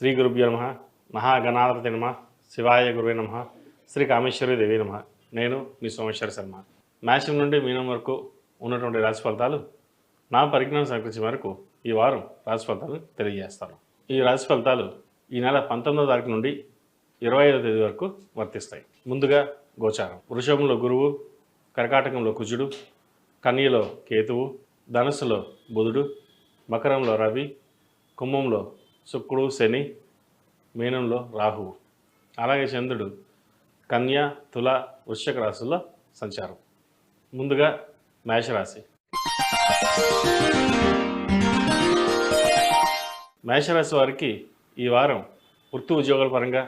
శ్రీ గురుభ్యో నమః. మహాగణాధిపతయే నమః. శివాయ గురువే నమః. శ్రీ కామేశ్వరి దేవి నమః. నేను మీ సోమేశ్వర శర్మ. మేషం నుండి మీనం వరకు ఉన్నటువంటి రాశి ఫలితాలు నా పరిజ్ఞానం సహకరించే మేరకు ఈ వారం రాశి ఫలితాలను తెలియజేస్తాను. ఈ రాశి ఫలితాలు ఈ నెల 19వ తారీఖు నుండి 25వ తేదీ వరకు వర్తిస్తాయి. ముందుగా గోచారం. వృషభంలో గురువు, కర్కాటకంలో కుజుడు, కన్యలో కేతువు, ధనుస్సులో బుధుడు, మకరంలో రవి, కుంభంలో శుక్రుడు శని, మీనంలో రాహువు. అలాగే చంద్రుడు కన్య, తుల, వృశ్చిక రాశుల్లో సంచారం. ముందుగా మేషరాశి. మేషరాశి వారికి ఈ వారం వృత్తి ఉద్యోగాల పరంగా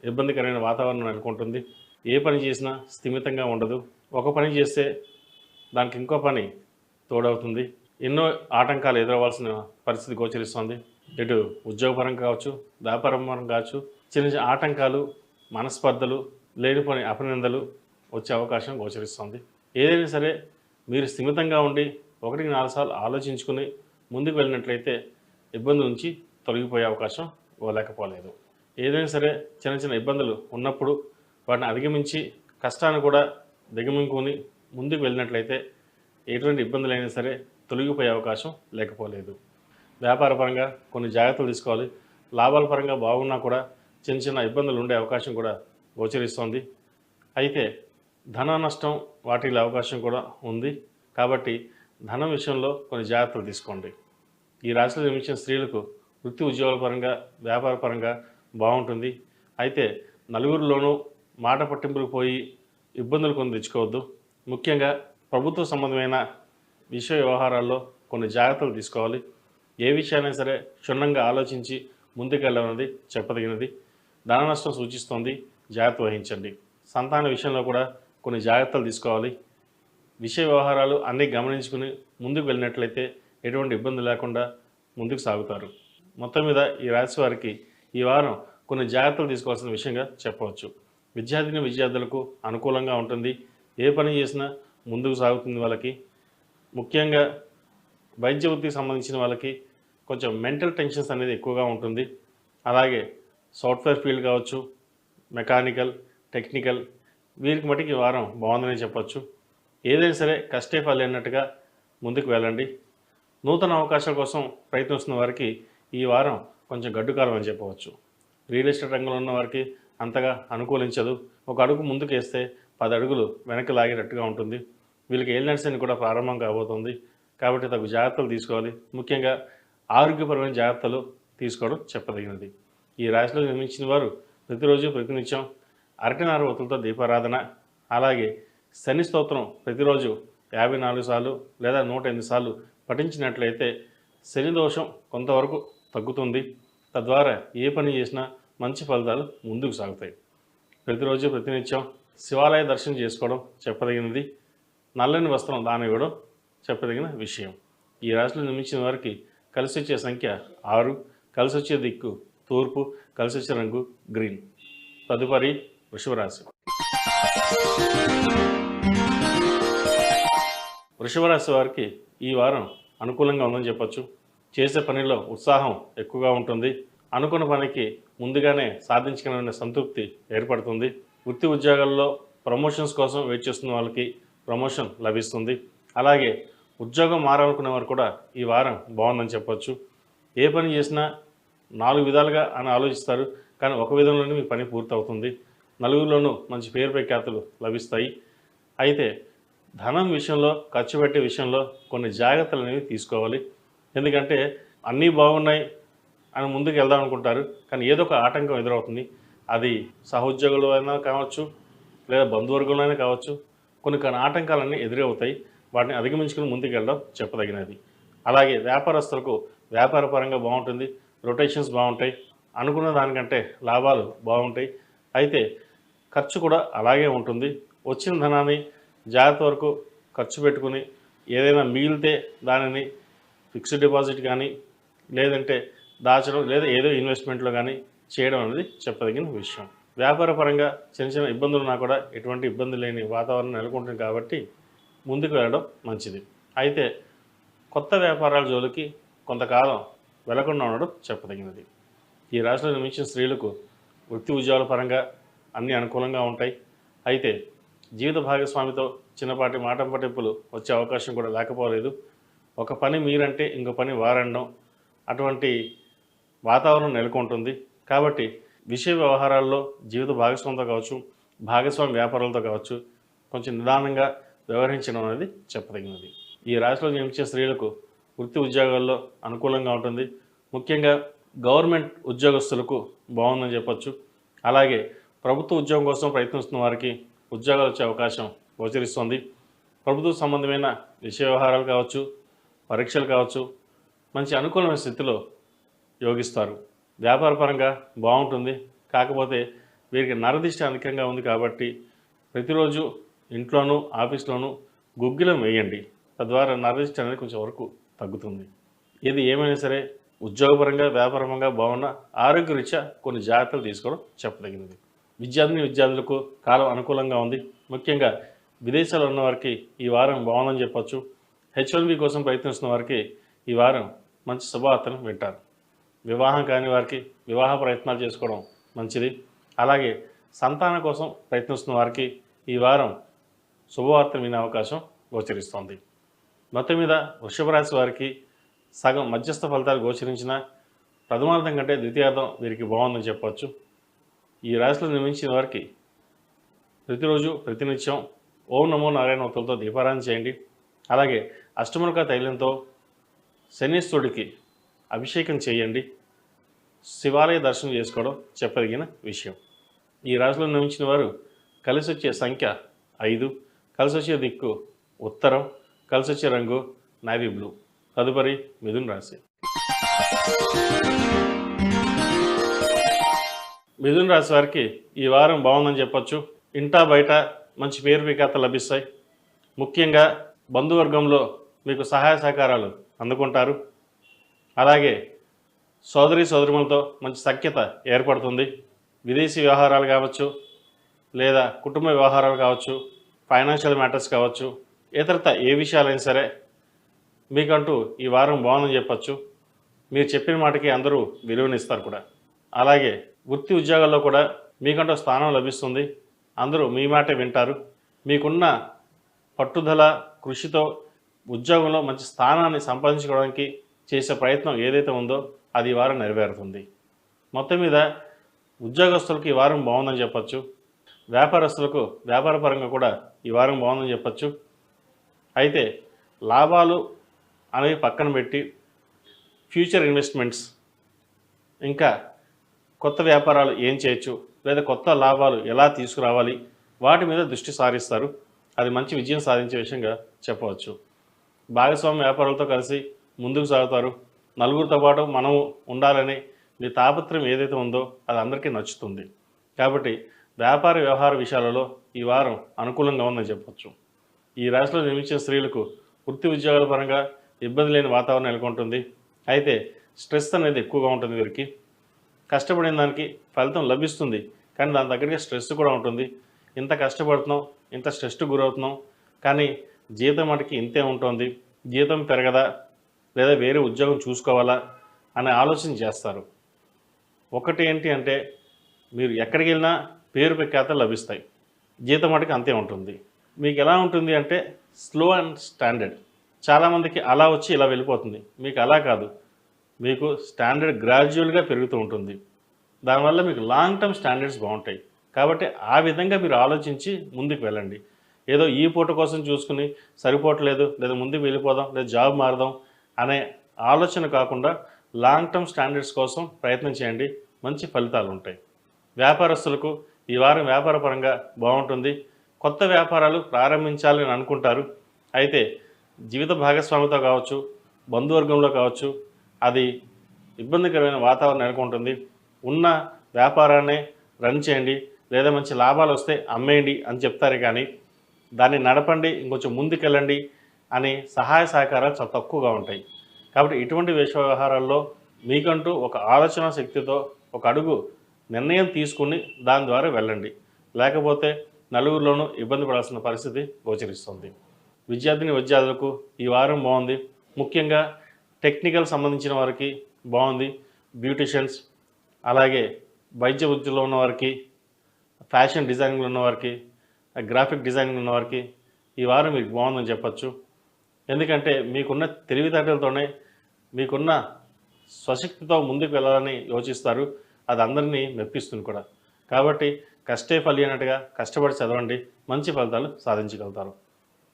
ఇబ్బందికరమైన వాతావరణం నెలకొంటుంది. ఏ పని చేసినా స్థిమితంగా ఉండదు. ఒక పని చేస్తే దానికి ఇంకో పని తోడవుతుంది. ఎన్నో ఆటంకాలు ఎదురవ్వాల్సిన పరిస్థితి గోచరిస్తుంది. ఇటు ఉద్యోగపరంగా కావచ్చు, వ్యాపారపరంగా కావచ్చు, చిన్న చిన్న ఆటంకాలు, మనస్పర్ధలు, లేనిపోని అపనిందలు వచ్చే అవకాశం గోచరిస్తుంది. ఏదైనా సరే మీరు స్థిమితంగా ఉండి 1-4 సార్లు ఆలోచించుకుని ముందుకు వెళ్ళినట్లయితే ఇబ్బంది నుంచి తొలగిపోయే అవకాశం లేకపోలేదు. ఏదైనా సరే చిన్న చిన్న ఇబ్బందులు ఉన్నప్పుడు వాటిని అధిగమించి కష్టాన్ని కూడా దిగమింగుకొని ముందుకు వెళ్ళినట్లయితే ఎటువంటి ఇబ్బందులైనా సరే తొలగిపోయే అవకాశం లేకపోలేదు. వ్యాపార పరంగా కొన్ని జాగ్రత్తలు తీసుకోవాలి. లాభాల పరంగా బాగున్నా కూడా చిన్న చిన్న ఇబ్బందులు ఉండే అవకాశం కూడా గోచరిస్తోంది. అయితే ధన నష్టం వాటిల్లే అవకాశం కూడా ఉంది. కాబట్టి ధనం విషయంలో కొన్ని జాగ్రత్తలు తీసుకోండి. ఈ రాశిలో జన్మించిన స్త్రీలకు వృత్తి ఉద్యోగాల పరంగా, వ్యాపార పరంగా బాగుంటుంది. అయితే నలుగురిలోనూ మాట పట్టింపులకు పోయి ఇబ్బందులు కొన్ని తెచ్చుకోవద్దు. ముఖ్యంగా ప్రభుత్వ సంబంధమైన విషయ వ్యవహారాల్లో కొన్ని జాగ్రత్తలు తీసుకోవాలి. ఏ విషయాన్ని సరే క్షుణ్ణంగా ఆలోచించి ముందుకెళ్ళాలన్నది చెప్పదగినది. ధన నష్టం సూచిస్తోంది, జాగ్రత్త వహించండి. సంతాన విషయంలో కూడా కొన్ని జాగ్రత్తలు తీసుకోవాలి. విషయ వ్యవహారాలు అన్నీ గమనించుకుని ముందుకు వెళ్ళినట్లయితే ఎటువంటి ఇబ్బంది లేకుండా ముందుకు సాగుతారు. మొత్తం మీద ఈ రాశి వారికి ఈ వారం కొన్ని జాగ్రత్తలు తీసుకోవాల్సిన విషయంగా చెప్పవచ్చు. విద్యార్థులకు అనుకూలంగా ఉంటుంది. ఏ పని చేసినా ముందుకు సాగుతుంది. వాళ్ళకి ముఖ్యంగా వైద్య వృత్తికి సంబంధించిన వాళ్ళకి కొంచెం మెంటల్ టెన్షన్స్ అనేది ఎక్కువగా ఉంటుంది. అలాగే సాఫ్ట్వేర్ ఫీల్డ్ కావచ్చు, మెకానికల్, టెక్నికల్, వీరికి మటుకు ఈ వారం బాగుందని చెప్పచ్చు. ఏదైనా సరే కష్టే ఫలి అన్నట్టుగా ముందుకు వెళ్ళండి. నూతన అవకాశాల కోసం ప్రయత్నిస్తున్న వారికి ఈ వారం కొంచెం గడ్డుకాలం అని చెప్పవచ్చు. రియల్ ఎస్టేట్ రంగంలో ఉన్న వారికి అంతగా అనుకూలించదు. ఒక అడుగు ముందుకు వేస్తే 10 అడుగులు వెనక్కి లాగేటట్టుగా ఉంటుంది. వీళ్ళకి ఏలినాటి శని కూడా ప్రారంభం కాబోతుంది. కాబట్టి తగు జాగ్రత్తలు తీసుకోవాలి. ముఖ్యంగా ఆరోగ్యపరమైన జాగ్రత్తలు తీసుకోవడం చెప్పదగినది. ఈ రాశిలో జన్మించిన వారు ప్రతిరోజు ప్రతినిత్యం అరటినార ఒత్తులతో దీపారాధన, అలాగే శని స్తోత్రం ప్రతిరోజు 54 సార్లు లేదా 108 సార్లు పఠించినట్లయితే శని దోషం కొంతవరకు తగ్గుతుంది. తద్వారా ఏ పని చేసినా మంచి ఫలితాలు ముందుకు సాగుతాయి. ప్రతిరోజు ప్రతినిత్యం శివాలయ దర్శనం చేసుకోవడం చెప్పదగినది. నల్లని వస్త్రం దానం ఇవ్వడం చెప్పదగిన విషయం. ఈ రాశిలో నిర్మించిన వారికి కలిసి వచ్చే సంఖ్య 6, కలిసి వచ్చే దిక్కు తూర్పు, కలిసి వచ్చే రంగు గ్రీన్. తదుపరి వృషభ రాశి. వృషభ రాశి వారికి ఈ వారం అనుకూలంగా ఉందని చెప్పచ్చు. చేసే పనిలో ఉత్సాహం ఎక్కువగా ఉంటుంది. అనుకున్న పనికి ముందుగానే సాధించగలనే సంతృప్తి ఏర్పడుతుంది. వృత్తి ఉద్యోగాల్లో ప్రమోషన్స్ కోసం వెయిట్ చేస్తున్న వాళ్ళకి ప్రమోషన్ లభిస్తుంది. అలాగే ఉద్యోగం మారాలనుకునే వారు కూడా ఈ వారం బాగుందని చెప్పచ్చు. ఏ పని చేసినా 4 విధాలుగా అని ఆలోచిస్తారు, కానీ ఒక విధంలోనే మీ పని పూర్తవుతుంది. నలుగురిలోనూ మంచి పేరు ప్రఖ్యాతులు లభిస్తాయి. అయితే ధనం విషయంలో, ఖర్చు పెట్టే విషయంలో కొన్ని జాగ్రత్తలు అనేవి తీసుకోవాలి. ఎందుకంటే అన్నీ బాగున్నాయి అని ముందుకు వెళ్దాం అనుకుంటారు, కానీ ఏదో ఒక ఆటంకం ఎదురవుతుంది. అది సహోద్యోగులు అయినా కావచ్చు, లేదా బంధువర్గంలో అయినా కావచ్చు. కొన్ని ఆటంకాలన్నీ ఎదురవుతాయి. వాటిని అధిగమించుకుని ముందుకు వెళ్ళడం చెప్పదగినది. అలాగే వ్యాపారస్తులకు వ్యాపార పరంగా బాగుంటుంది. రొటేషన్స్ బాగుంటాయి. అనుకున్న దానికంటే లాభాలు బాగుంటాయి. అయితే ఖర్చు కూడా అలాగే ఉంటుంది. వచ్చిన ధనాన్ని జాగ్రత్త వరకు ఖర్చు పెట్టుకుని ఏదైనా మిగిలితే దానిని ఫిక్స్డ్ డిపాజిట్ కానీ, లేదంటే దాచడం, లేదా ఏదో ఇన్వెస్ట్మెంట్లో కానీ చేయడం అనేది చెప్పదగిన విషయం. వ్యాపార పరంగా చిన్న చిన్న ఇబ్బందులు ఉన్నా కూడా ఎటువంటి ఇబ్బంది లేని వాతావరణం నెలకొంటుంది. కాబట్టి ముందుకు వెళ్ళడం మంచిది. అయితే కొత్త వ్యాపారాల జోలికి కొంతకాలం వెళ్లకుండా ఉండడం చెప్పదగినది. ఈ రాశిలో జన్మించిన స్త్రీలకు వృత్తి ఉద్యోగాల పరంగా అన్నీ అనుకూలంగా ఉంటాయి. అయితే జీవిత భాగస్వామితో చిన్నపాటి మాట పట్టింపులు వచ్చే అవకాశం కూడా లేకపోలేదు. ఒక పని మీరంటే ఇంకో పని వారనడం అటువంటి వాతావరణం నెలకొంటుంది. కాబట్టి విషయ వ్యవహారాల్లో జీవిత భాగస్వామితో కావచ్చు, భాగస్వామి వ్యాపారాలతో కావచ్చు కొంచెం నిదానంగా వ్యవహరించడం అనేది చెప్పదగినది. ఈ రాశిలో జన్మించే స్త్రీలకు వృత్తి ఉద్యోగాల్లో అనుకూలంగా ఉంటుంది. ముఖ్యంగా గవర్నమెంట్ ఉద్యోగస్తులకు బాగుందని చెప్పొచ్చు. అలాగే ప్రభుత్వ ఉద్యోగం కోసం ప్రయత్నిస్తున్న వారికి ఉద్యోగాలు వచ్చే అవకాశం గోచరిస్తుంది. ప్రభుత్వ సంబంధమైన విషయ వ్యవహారాలు కావచ్చు, పరీక్షలు కావచ్చు మంచి అనుకూలమైన స్థితిలో యోగిస్తారు. వ్యాపారపరంగా బాగుంటుంది. కాకపోతే వీరికి నరదిష్టి అధికంగా ఉంది కాబట్టి ప్రతిరోజు ఇంట్లోనూ ఆఫీస్లోనూ గుగ్గిలం వేయండి. తద్వారా నరదిష్టి అనేది కొంచెం వరకు తగ్గుతుంది. ఇది ఏమైనా సరే ఉద్యోగపరంగా వ్యాపారపరంగా బాగున్న ఆరోగ్యరీత్యా కొన్ని జాగ్రత్తలు తీసుకోవడం చెప్పదగినది. విద్యార్థులకు కాలం అనుకూలంగా ఉంది. ముఖ్యంగా విదేశాల్లో ఉన్న వారికి ఈ వారం బాగుందని చెప్పొచ్చు. H1B కోసం ప్రయత్నిస్తున్న వారికి ఈ వారం మంచి శుభవార్తను వింటారు. వివాహం కాని వారికి వివాహ ప్రయత్నాలు చేసుకోవడం మంచిది. అలాగే సంతానం కోసం ప్రయత్నిస్తున్న వారికి ఈ వారం శుభవార్తను వినే అవకాశం గోచరిస్తోంది. మొత్తం మీద వృషభ రాశి వారికి సగం మధ్యస్థ ఫలితాలు గోచరించిన ప్రథమార్థం కంటే ద్వితీయార్థం వీరికి బాగుందని చెప్పవచ్చు. ఈ రాశిలో నిర్మించిన వారికి ప్రతిరోజు ప్రతినిత్యం ఓం నమో నారాయణ ఒత్తులతో దీపారాధన చేయండి. అలాగే అష్టములక తైలంతో శనీశ్వరుడికి అభిషేకం చేయండి. శివాలయ దర్శనం చేసుకోవడం చెప్పదగిన విషయం. ఈ రాశిలో నిర్మించిన వారు కలిసి వచ్చే సంఖ్య 5, కలిసి వచ్చే దిక్కు ఉత్తరం, కలిసి వచ్చే రంగు నావీ బ్లూ. తదుపరి మిథున రాశి. మిథున రాశి వారికి ఈ వారం బాగుందని చెప్పొచ్చు. ఇంటా బయట మంచి పేరు ప్రఖ్యాతలు లభిస్తాయి. ముఖ్యంగా బంధువర్గంలో మీకు సహాయ సహకారాలు అందుకుంటారు. అలాగే సోదరిమణులతో మంచి సఖ్యత ఏర్పడుతుంది. విదేశీ వ్యవహారాలు కావచ్చు, లేదా కుటుంబ వ్యవహారాలు కావచ్చు, ఫైనాన్షియల్ మ్యాటర్స్ కావచ్చు, ఇతరత ఏ విషయాలైనా సరే మీకంటూ ఈ వారం బాగుందని చెప్పచ్చు. మీరు చెప్పిన మాటకి అందరూ విలువనిస్తారు కూడా. అలాగే వృత్తి ఉద్యోగాల్లో కూడా మీకంటూ స్థానం లభిస్తుంది. అందరూ మీ మాట వింటారు. మీకున్న పట్టుదల కృషితో ఉద్యోగంలో మంచి స్థానాన్ని సంపాదించుకోవడానికి చేసే ప్రయత్నం ఏదైతే ఉందో అది ఈ వారం నెరవేరుతుంది. మొత్తం మీద ఉద్యోగస్తులకు ఈ వారం బాగుందని చెప్పచ్చు. వ్యాపారస్తులకు వ్యాపారపరంగా కూడా ఈ వారం బాగుందని చెప్పచ్చు. అయితే లాభాలు అనేవి పక్కన పెట్టి ఫ్యూచర్ ఇన్వెస్ట్మెంట్స్, ఇంకా కొత్త వ్యాపారాలు ఏం చేయొచ్చు, లేదా కొత్త లాభాలు ఎలా తీసుకురావాలి, వాటి మీద దృష్టి సారిస్తారు. అది మంచి విజయం సాధించే విషయంగా చెప్పవచ్చు. భాగస్వామ్య వ్యాపారాలతో కలిసి ముందుకు సాగుతారు. నలుగురితో పాటు మనం ఉండాలని మీ తాపత్రయం ఏదైతే ఉందో అది అందరికీ నచ్చుతుంది. కాబట్టి వ్యాపార వ్యవహార విషయాలలో ఈ వారం అనుకూలంగా ఉందని చెప్పవచ్చు. ఈ రాశిలో జన్మించిన స్త్రీలకు వృత్తి ఉద్యోగాల పరంగా ఇబ్బంది లేని వాతావరణం నెలకొంటుంది. అయితే స్ట్రెస్ అనేది ఎక్కువగా ఉంటుంది. వీరికి కష్టపడిన దానికి ఫలితం లభిస్తుంది, కానీ దాని దగ్గరికి స్ట్రెస్ కూడా ఉంటుంది. ఇంత కష్టపడుతున్నాం, ఇంత స్ట్రెస్కి గురవుతున్నాం, కానీ జీతం మటుకి ఇంతే ఉంటుంది, జీతం పెరగదా, లేదా వేరే ఉద్యోగం చూసుకోవాలా అనే ఆలోచన చేస్తారు. ఒకటి ఏంటి అంటే మీరు ఎక్కడికి వెళ్ళినా పేరు ప్రఖ్యాతలు లభిస్తాయి, జీతం మటుకు అంతే ఉంటుంది. మీకు ఎలా ఉంటుంది అంటే స్లో అండ్ స్టాండర్డ్. చాలామందికి అలా వచ్చి ఇలా వెళ్ళిపోతుంది. మీకు అలా కాదు, మీకు స్టాండర్డ్ గ్రాడ్యువల్గా పెరుగుతూ ఉంటుంది. దానివల్ల మీకు లాంగ్ టర్మ్ స్టాండర్డ్స్ బాగుంటాయి. కాబట్టి ఆ విధంగా మీరు ఆలోచించి ముందుకు వెళ్ళండి. ఏదో ఈ పూట కోసం చూసుకుని సరిపోవట్లేదు, లేదా ముందుకు వెళ్ళిపోదాం, లేదా జాబ్ మారదాం అనే ఆలోచన కాకుండా లాంగ్ టర్మ్ స్టాండర్డ్స్ కోసం ప్రయత్నం చేయండి. మంచి ఫలితాలు ఉంటాయి. వ్యాపారస్తులకు ఈ వారం వ్యాపారపరంగా బాగుంటుంది. కొత్త వ్యాపారాలు ప్రారంభించాలని అనుకుంటారు. అయితే జీవిత భాగస్వామితో కావచ్చు, బంధువర్గంలో కావచ్చు, అది ఇబ్బందికరమైన వాతావరణం నెలకొంటుంది. ఉన్న వ్యాపారాన్ని రన్ చేయండి, లేదా మంచి లాభాలు వస్తే అమ్మేయండి అని చెప్తారు, కానీ దాన్ని నడపండి, ఇంకొంచెం ముందుకెళ్ళండి అని సహాయ సహకారాలు చాలా తక్కువగా ఉంటాయి. కాబట్టి ఇటువంటి వ్యవహారాల్లో మీకంటూ ఒక ఆలోచన శక్తితో ఒక అడుగు నిర్ణయం తీసుకుని దాని ద్వారా వెళ్ళండి. లేకపోతే నలుగురిలోనూ ఇబ్బంది పడాల్సిన పరిస్థితి గోచరిస్తుంది. విద్యార్థులకు ఈ వారం బాగుంది. ముఖ్యంగా టెక్నికల్ సంబంధించిన వారికి బాగుంది. బ్యూటిషియన్స్, అలాగే వైద్య వృత్తిలో ఉన్నవారికి, ఫ్యాషన్ డిజైనింగ్లో ఉన్నవారికి, గ్రాఫిక్ డిజైనింగ్ ఉన్నవారికి ఈ వారం మీకు బాగుందని చెప్పచ్చు. ఎందుకంటే మీకున్న తెలివితేటలతోనే, మీకున్న స్వశక్తితో ముందుకు వెళ్ళాలని యోచిస్తారు. అది అందరినీ మెప్పిస్తుంది కూడా. కాబట్టి కష్టే ఫలి అన్నట్టుగా కష్టపడి చదవండి, మంచి ఫలితాలు సాధించగలుగుతారు.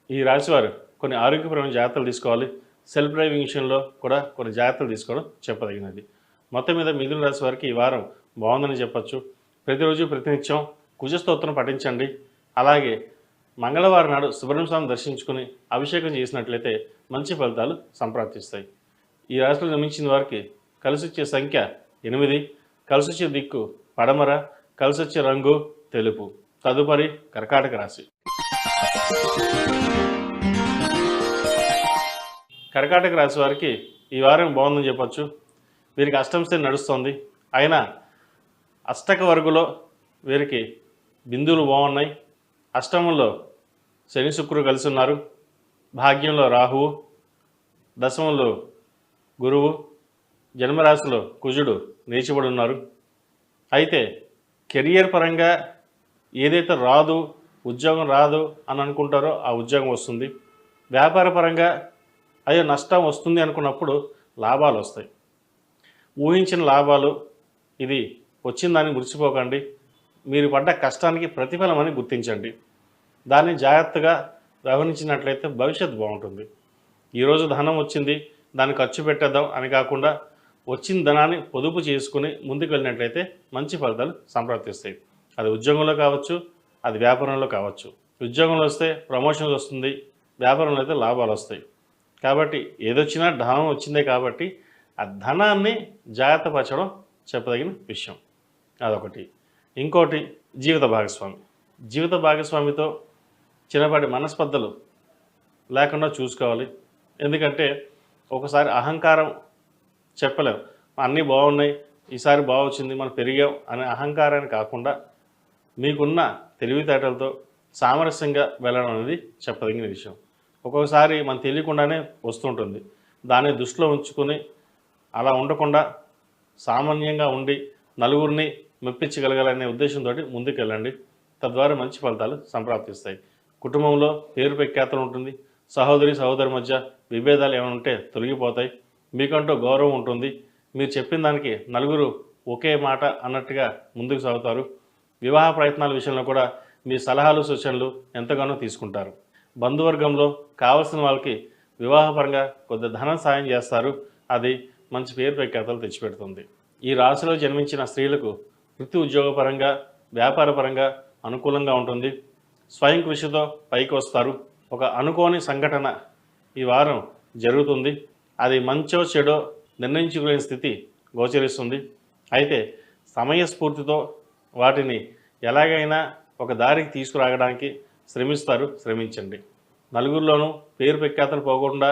ఈ రాశివారు కొన్ని ఆరోగ్యపరమైన జాగ్రత్తలు తీసుకోవాలి. సెల్ఫ్ డ్రైవింగ్ విషయంలో కూడా కొన్ని జాగ్రత్తలు తీసుకోవడం చెప్పదగినది. మొత్తం మీద మిథున రాశి వారికి ఈ వారం బాగుందని చెప్పచ్చు. ప్రతిరోజు ప్రతినిత్యం కుజస్తోత్రం పఠించండి. అలాగే మంగళవారం నాడు సుబ్రహ్మణ్య స్వామిని దర్శించుకుని అభిషేకం చేసినట్లయితే మంచి ఫలితాలు సంప్రాప్తిస్తాయి. ఈ రాశిలో జన్మించిన వారికి కలిసొచ్చే సంఖ్య 8, కలిసొచ్చే దిక్కు పడమర, కలిసొచ్చే రంగు తెలుపు. తదుపరి కర్కాటక రాశి. కర్కాటక రాశి వారికి ఈ వారం బాగుందని చెప్పచ్చు. వీరికి అష్టమ శని నడుస్తుంది. అయినా అష్టక వర్గులో వీరికి బిందువులు బాగున్నాయి. అష్టమంలో శని శుక్రుడు కలిసి ఉన్నారు. భాగ్యంలో రాహువు, దశమంలో గురువు, జన్మరాశిలో కుజుడు నీచబడి ఉన్నారు. అయితే కెరియర్ పరంగా ఏదైతే రాదు, ఉద్యోగం రాదు అని అనుకుంటారో ఆ ఉద్యోగం వస్తుంది. వ్యాపార పరంగా అయ్యో నష్టం వస్తుంది అనుకున్నప్పుడు లాభాలు వస్తాయి. ఊహించిన లాభాలు. ఇది వచ్చిందని మురిసిపోకండి. మీరు పడ్డ కష్టానికి ప్రతిఫలం అని గుర్తించండి. దాన్ని జాగ్రత్తగా వ్యవహరించినట్లయితే భవిష్యత్తు బాగుంటుంది. ఈరోజు ధనం వచ్చింది, దాన్ని ఖర్చు పెట్టేద్దాం అని కాకుండా వచ్చిన ధనాన్ని పొదుపు చేసుకుని ముందుకు వెళ్ళినట్లయితే మంచి ఫలితాలు సంప్రాప్తిస్తాయి. అది ఉద్యోగంలో కావచ్చు, అది వ్యాపారంలో కావచ్చు. ఉద్యోగంలో వస్తే ప్రమోషన్ వస్తుంది, వ్యాపారంలో అయితే లాభాలు వస్తాయి. కాబట్టి ఏదొచ్చినా ధనం వచ్చిందే కాబట్టి ఆ ధనాన్ని జాగ్రత్తపరచడం చెప్పదగిన విషయం. అదొకటి. ఇంకోటి జీవిత భాగస్వామి. జీవిత భాగస్వామితో చిన్నపాటి మనస్పర్ధలు లేకుండా చూసుకోవాలి. ఎందుకంటే ఒకసారి అహంకారం చెప్పలేం, అన్నీ బాగున్నాయి, ఈసారి బాగొచ్చింది, మనం పెరిగాం అనే అహంకారాన్ని కాకుండా మీకున్న తెలివితేటలతో సామరస్యంగా వెళ్ళడం అనేది చెప్పదగిన విషయం. ఒక్కొక్కసారి మనం తెలియకుండానే వస్తుంటుంది. దాన్ని దృష్టిలో ఉంచుకొని అలా ఉండకుండా సామాన్యంగా ఉండి నలుగురిని మెప్పించగలగాలనే ఉద్దేశంతో ముందుకు వెళ్ళండి. తద్వారా మంచి ఫలితాలు సంప్రాప్తిస్తాయి. కుటుంబంలో పేరు ప్రఖ్యాతలు ఉంటుంది. సహోదరి మధ్య విభేదాలు ఏమైనా ఉంటే తొలగిపోతాయి. మీకంటూ గౌరవం ఉంటుంది. మీరు చెప్పిన దానికి నలుగురు ఒకే మాట అన్నట్టుగా ముందుకు సాగుతారు. వివాహ ప్రయత్నాల విషయంలో కూడా మీ సలహాలు సూచనలు ఎంతగానో తీసుకుంటారు. బంధువర్గంలో కావలసిన వాళ్ళకి వివాహపరంగా కొద్ది ధనం సాయం చేస్తారు. అది మంచి పేరు ప్రఖ్యాతలు తెచ్చిపెడుతుంది. ఈ రాశిలో జన్మించిన స్త్రీలకు వృత్తి ఉద్యోగపరంగా, వ్యాపారపరంగా అనుకూలంగా ఉంటుంది. స్వయం కృషితో పైకి వస్తారు. ఒక అనుకోని సంఘటన ఈ వారం జరుగుతుంది. అది మంచో చెడో నిర్ణయించుకునే స్థితి గోచరిస్తుంది. అయితే సమయస్ఫూర్తితో వాటిని ఎలాగైనా ఒక దారికి తీసుకురాగడానికి శ్రమించండి. నలుగురిలోనూ పేరు ప్రఖ్యాతలు పోకుండా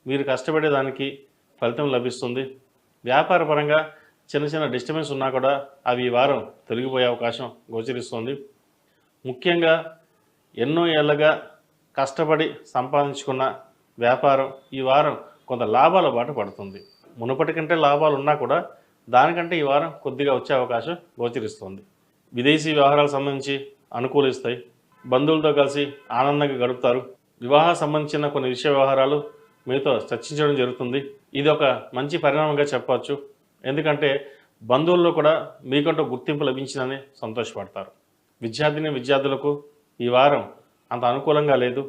మీరు కష్టపడేదానికి ఫలితం లభిస్తుంది. వ్యాపారపరంగా చిన్న చిన్న డిస్టర్బెన్స్ ఉన్నా కూడా అవి ఈ వారం తొలగిపోయే అవకాశం గోచరిస్తుంది. ముఖ్యంగా ఎన్నో ఏళ్ళగా కష్టపడి సంపాదించుకున్న వ్యాపారం ఈ వారం కొంత లాభాల బాట పడుతుంది. మునుపటి కంటే లాభాలు ఉన్నా కూడా దానికంటే ఈ వారం కొద్దిగా వచ్చే అవకాశం గోచరిస్తుంది. విదేశీ వ్యవహారాలకు సంబంధించి అనుకూలిస్తాయి. బంధువులతో కలిసి ఆనందంగా గడుపుతారు. వివాహం సంబంధించిన కొన్ని విషయ వ్యవహారాలు మీతో చర్చించడం జరుగుతుంది. ఇది ఒక మంచి పరిణామంగా చెప్పవచ్చు. ఎందుకంటే బంధువుల్లో కూడా మీకంటూ గుర్తింపు లభించిందని సంతోషపడతారు. విద్యార్థులకు ఈ వారం అంత అనుకూలంగా లేదు.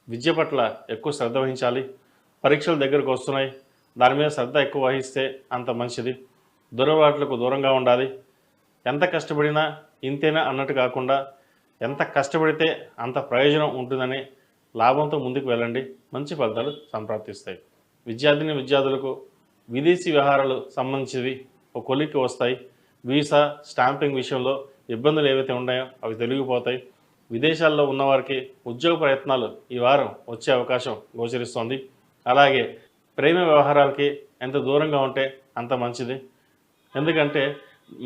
విద్య పట్ల ఎక్కువ శ్రద్ధ వహించాలి. పరీక్షలు దగ్గరకు వస్తున్నాయి, దాని మీద శ్రద్ధ ఎక్కువ వహిస్తే అంత మంచిది. దురలవాట్లకు దూరంగా ఉండాలి. ఎంత కష్టపడినా ఇంతేనా అన్నట్టు కాకుండా ఎంత కష్టపడితే అంత ప్రయోజనం ఉంటుందని లాభంతో ముందుకు వెళ్ళండి. మంచి ఫలితాలు సంప్రాప్తిస్తాయి. విద్యార్థులకు విదేశీ వ్యవహారాలు సంబంధించినవి ఒక కొలిక్కి వస్తాయి. వీసా, స్టాంపింగ్ విషయంలో ఇబ్బందులు ఏవైతే ఉన్నాయో అవి తొలగిపోతాయి. విదేశాల్లో ఉన్నవారికి ఉద్యోగ ప్రయత్నాలు ఈ వారం వచ్చే అవకాశం గోచరిస్తోంది. అలాగే ప్రేమ వ్యవహారాలకి ఎంత దూరంగా ఉంటే అంత మంచిది. ఎందుకంటే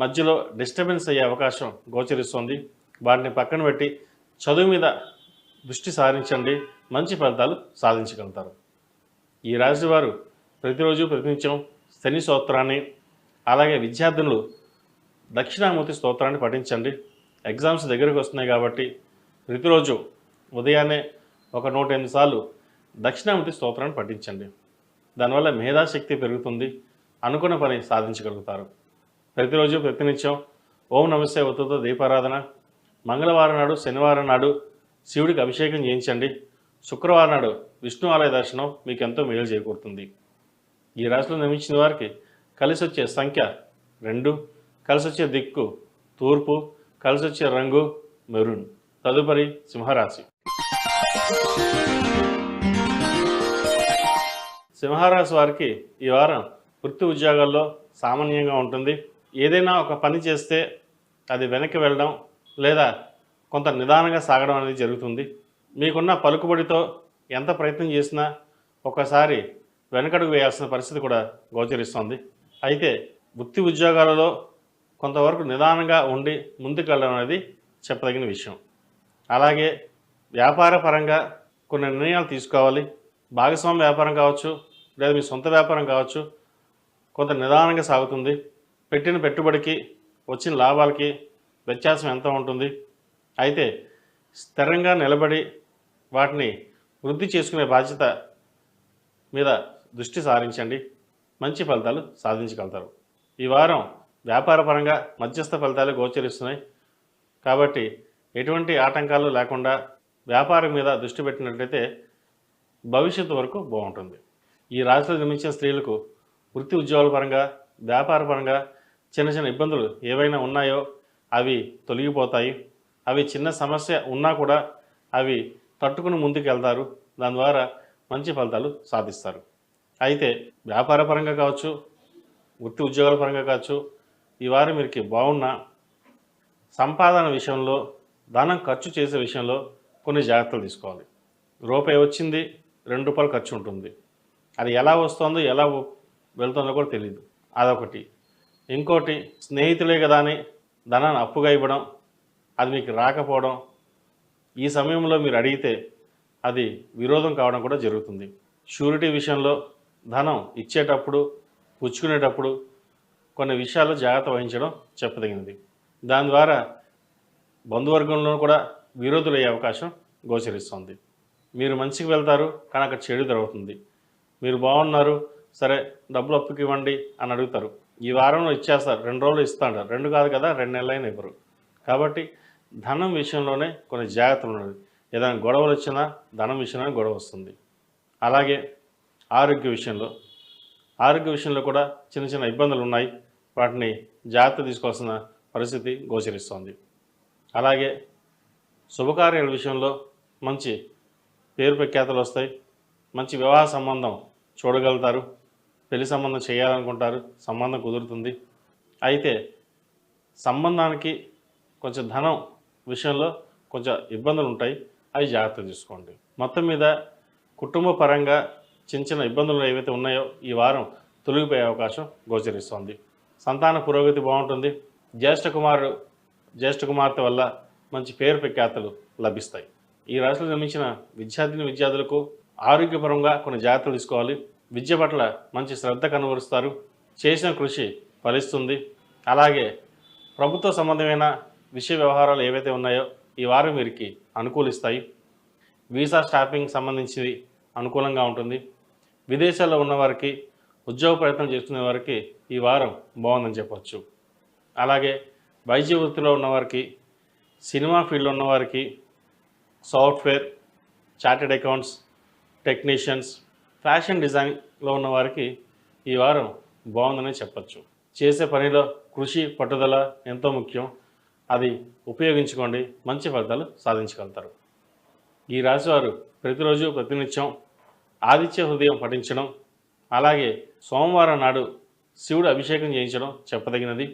మధ్యలో డిస్టర్బెన్స్ అయ్యే అవకాశం గోచరిస్తుంది. వాటిని పక్కన పెట్టి చదువు మీద దృష్టి సారించండి. మంచి ఫలితాలు సాధించగలుగుతారు. ఈ రాశి వారు ప్రతిరోజు ప్రతినిత్యం శని స్తోత్రాన్ని, అలాగే విద్యార్థులు దక్షిణామూర్తి స్తోత్రాన్ని పఠించండి. ఎగ్జామ్స్ దగ్గరికి వస్తున్నాయి కాబట్టి ప్రతిరోజు ఉదయాన్నే ఒక 108 సార్లు దక్షిణామూర్తి స్తోత్రాన్ని పఠించండి. దానివల్ల మేధాశక్తి పెరుగుతుంది, అనుకున్న పని సాధించగలుగుతారు. ప్రతిరోజు ప్రతినిత్యం ఓం నమస్తే ఒత్తుతో దీపారాధన, మంగళవారం నాడు శనివారం నాడు శివుడికి అభిషేకం చేయించండి. శుక్రవారం నాడు విష్ణు ఆలయ దర్శనం మీకు ఎంతో మేలు చేకూరుతుంది. ఈ రాశిలో జన్మించిన వారికి కలిసి వచ్చే సంఖ్య 2, కలిసి వచ్చే దిక్కు తూర్పు, కలిసి వచ్చే రంగు మెరూన్. తదుపరి సింహరాశి. సింహరాశి వారికి ఈ వారం వృత్తి ఉద్యోగాల్లో సామాన్యంగా ఉంటుంది. ఏదైనా ఒక పని చేస్తే అది వెనక్కి వెళ్ళడం లేదా కొంత నిదానంగా సాగడం అనేది జరుగుతుంది. మీకున్న పలుకుబడితో ఎంత ప్రయత్నం చేసినా ఒకసారి వెనకడుగు వేయాల్సిన పరిస్థితి కూడా గోచరిస్తుంది. అయితే వృత్తి ఉద్యోగాలలో కొంతవరకు నిదానంగా ఉండి ముందుకు వెళ్ళడం అనేది చెప్పదగిన విషయం. అలాగే వ్యాపార పరంగా కొన్ని నిర్ణయాలు తీసుకోవాలి. భాగస్వామ్య వ్యాపారం కావచ్చు లేదా మీ సొంత వ్యాపారం కావచ్చు, కొంత నిదానంగా సాగుతుంది. పెట్టిన పెట్టుబడికి వచ్చిన లాభాలకి వ్యత్యాసం ఎంత ఉంటుంది. అయితే స్థిరంగా నిలబడి వాటిని వృద్ధి చేసుకునే బాధ్యత మీద దృష్టి సారించండి. మంచి ఫలితాలు సాధించగలుగుతారు. ఈ వారం వ్యాపారపరంగా మధ్యస్థ ఫలితాలు గోచరిస్తున్నాయి కాబట్టి ఎటువంటి ఆటంకాలు లేకుండా వ్యాపారం మీద దృష్టి పెట్టినట్లయితే భవిష్యత్తు వరకు బాగుంటుంది. ఈ రాశిలో జన్మించిన స్త్రీలకు వృత్తి ఉద్యోగాల పరంగా వ్యాపార పరంగా చిన్న చిన్న ఇబ్బందులు ఏవైనా ఉన్నాయో అవి తొలగిపోతాయి. అవి చిన్న సమస్య ఉన్నా కూడా అవి తట్టుకుని ముందుకు వెళ్తారు. దాని ద్వారా మంచి ఫలితాలు సాధిస్తారు. అయితే వ్యాపార పరంగా కావచ్చు, వృత్తి ఉద్యోగాల పరంగా కావచ్చు, ఈ వారం మీకు బాగున్న సంపాదన విషయంలో, ధనం ఖర్చు చేసే విషయంలో కొన్ని జాగ్రత్తలు తీసుకోవాలి. రూపాయి వచ్చింది, ₹2 ఖర్చు ఉంటుంది. అది ఎలా వస్తుందో ఎలా వెళ్తుందో కూడా తెలియదు. అదొకటి. ఇంకోటి, స్నేహితులే కదా అని ధనాన్ని అప్పుగా ఇవ్వడం, అది మీకు రాకపోవడం, ఈ సమయంలో మీరు అడిగితే అది విరోధం కావడం కూడా జరుగుతుంది. షూరిటీ విషయంలో ధనం ఇచ్చేటప్పుడు పుచ్చుకునేటప్పుడు కొన్ని విషయాల్లో జాగ్రత్త వహించడం చెప్పదగినది. దాని ద్వారా బంధువర్గంలో కూడా విరోధులయ్యే అవకాశం గోచరిస్తుంది. మీరు మంచికి వెళ్తారు కానీ అక్కడ చెడు జరుగుతుంది. మీరు బాగున్నారు, సరే డబ్బులు అప్పుకి ఇవ్వండి అని అడుగుతారు. ఈ వారంలో ఇచ్చేస్తారు, 2 రోజులు ఇస్తాడు, 2 కాదు కదా 2 నెలలైనా ఇవ్వరు. కాబట్టి ధనం విషయంలోనే కొన్ని జాగ్రత్తలు ఉన్నాయి. ఏదైనా గొడవలు వచ్చినా ధనం విషయంలోనే గొడవ వస్తుంది. అలాగే ఆరోగ్య విషయంలో కూడా చిన్న చిన్న ఇబ్బందులు ఉన్నాయి. వాటిని జాగ్రత్త తీసుకోవాల్సిన పరిస్థితి గోచరిస్తుంది. అలాగే శుభకార్యాల విషయంలో మంచి పేరు ప్రఖ్యాతలు వస్తాయి. మంచి వివాహ సంబంధం చూడగలుగుతారు. పెళ్లి సంబంధం చేయాలనుకుంటారు, సంబంధం కుదురుతుంది. అయితే సంబంధానికి కొంచెం ధనం విషయంలో కొంచెం ఇబ్బందులు ఉంటాయి, అవి జాగ్రత్త తీసుకోండి. మొత్తం మీద కుటుంబ పరంగా చిన్న చిన్న ఇబ్బందులు ఏవైతే ఉన్నాయో ఈ వారం తొలగిపోయే అవకాశం గోచరిస్తుంది. సంతాన పురోగతి బాగుంటుంది. జ్యేష్ఠ కుమార్తె వల్ల మంచి పేరు ప్రఖ్యాతలు లభిస్తాయి. ఈ రాశిలో జన్మించిన విద్యార్థులకు ఆరోగ్యపరంగా కొన్ని జాగ్రత్తలు తీసుకోవాలి. విద్య పట్ల మంచి శ్రద్ధ కనబరుస్తారు. చేసిన కృషి ఫలిస్తుంది. అలాగే ప్రభుత్వ సంబంధమైన విషయ వ్యవహారాలు ఏవైతే ఉన్నాయో ఈ వారం వీరికి అనుకూలిస్తాయి. వీసా స్టాంపింగ్ సంబంధించినవి అనుకూలంగా ఉంటుంది. విదేశాల్లో ఉన్నవారికి, ఉద్యోగ ప్రయత్నం చేస్తున్న వారికి ఈ వారం బాగుందని చెప్పవచ్చు. అలాగే వైద్య వృత్తిలో ఉన్నవారికి, సినిమా ఫీల్డ్లో ఉన్నవారికి, software, chartered accounts, technicians, fashion డిజైన్లో ఉన్నవారికి ఈ వారం బాగుందని చెప్పచ్చు. చేసే పనిలో కృషి, పట్టుదల ఎంతో ముఖ్యం. అది ఉపయోగించుకోండి, మంచి ఫలితాలు సాధించగలుగుతారు. ఈ రాశివారు ప్రతిరోజు ప్రతినిత్యం ఆదిత్య హృదయం పఠించడం, అలాగే సోమవారం నాడు శివుడు అభిషేకం చేయించడం చెప్పదగినది.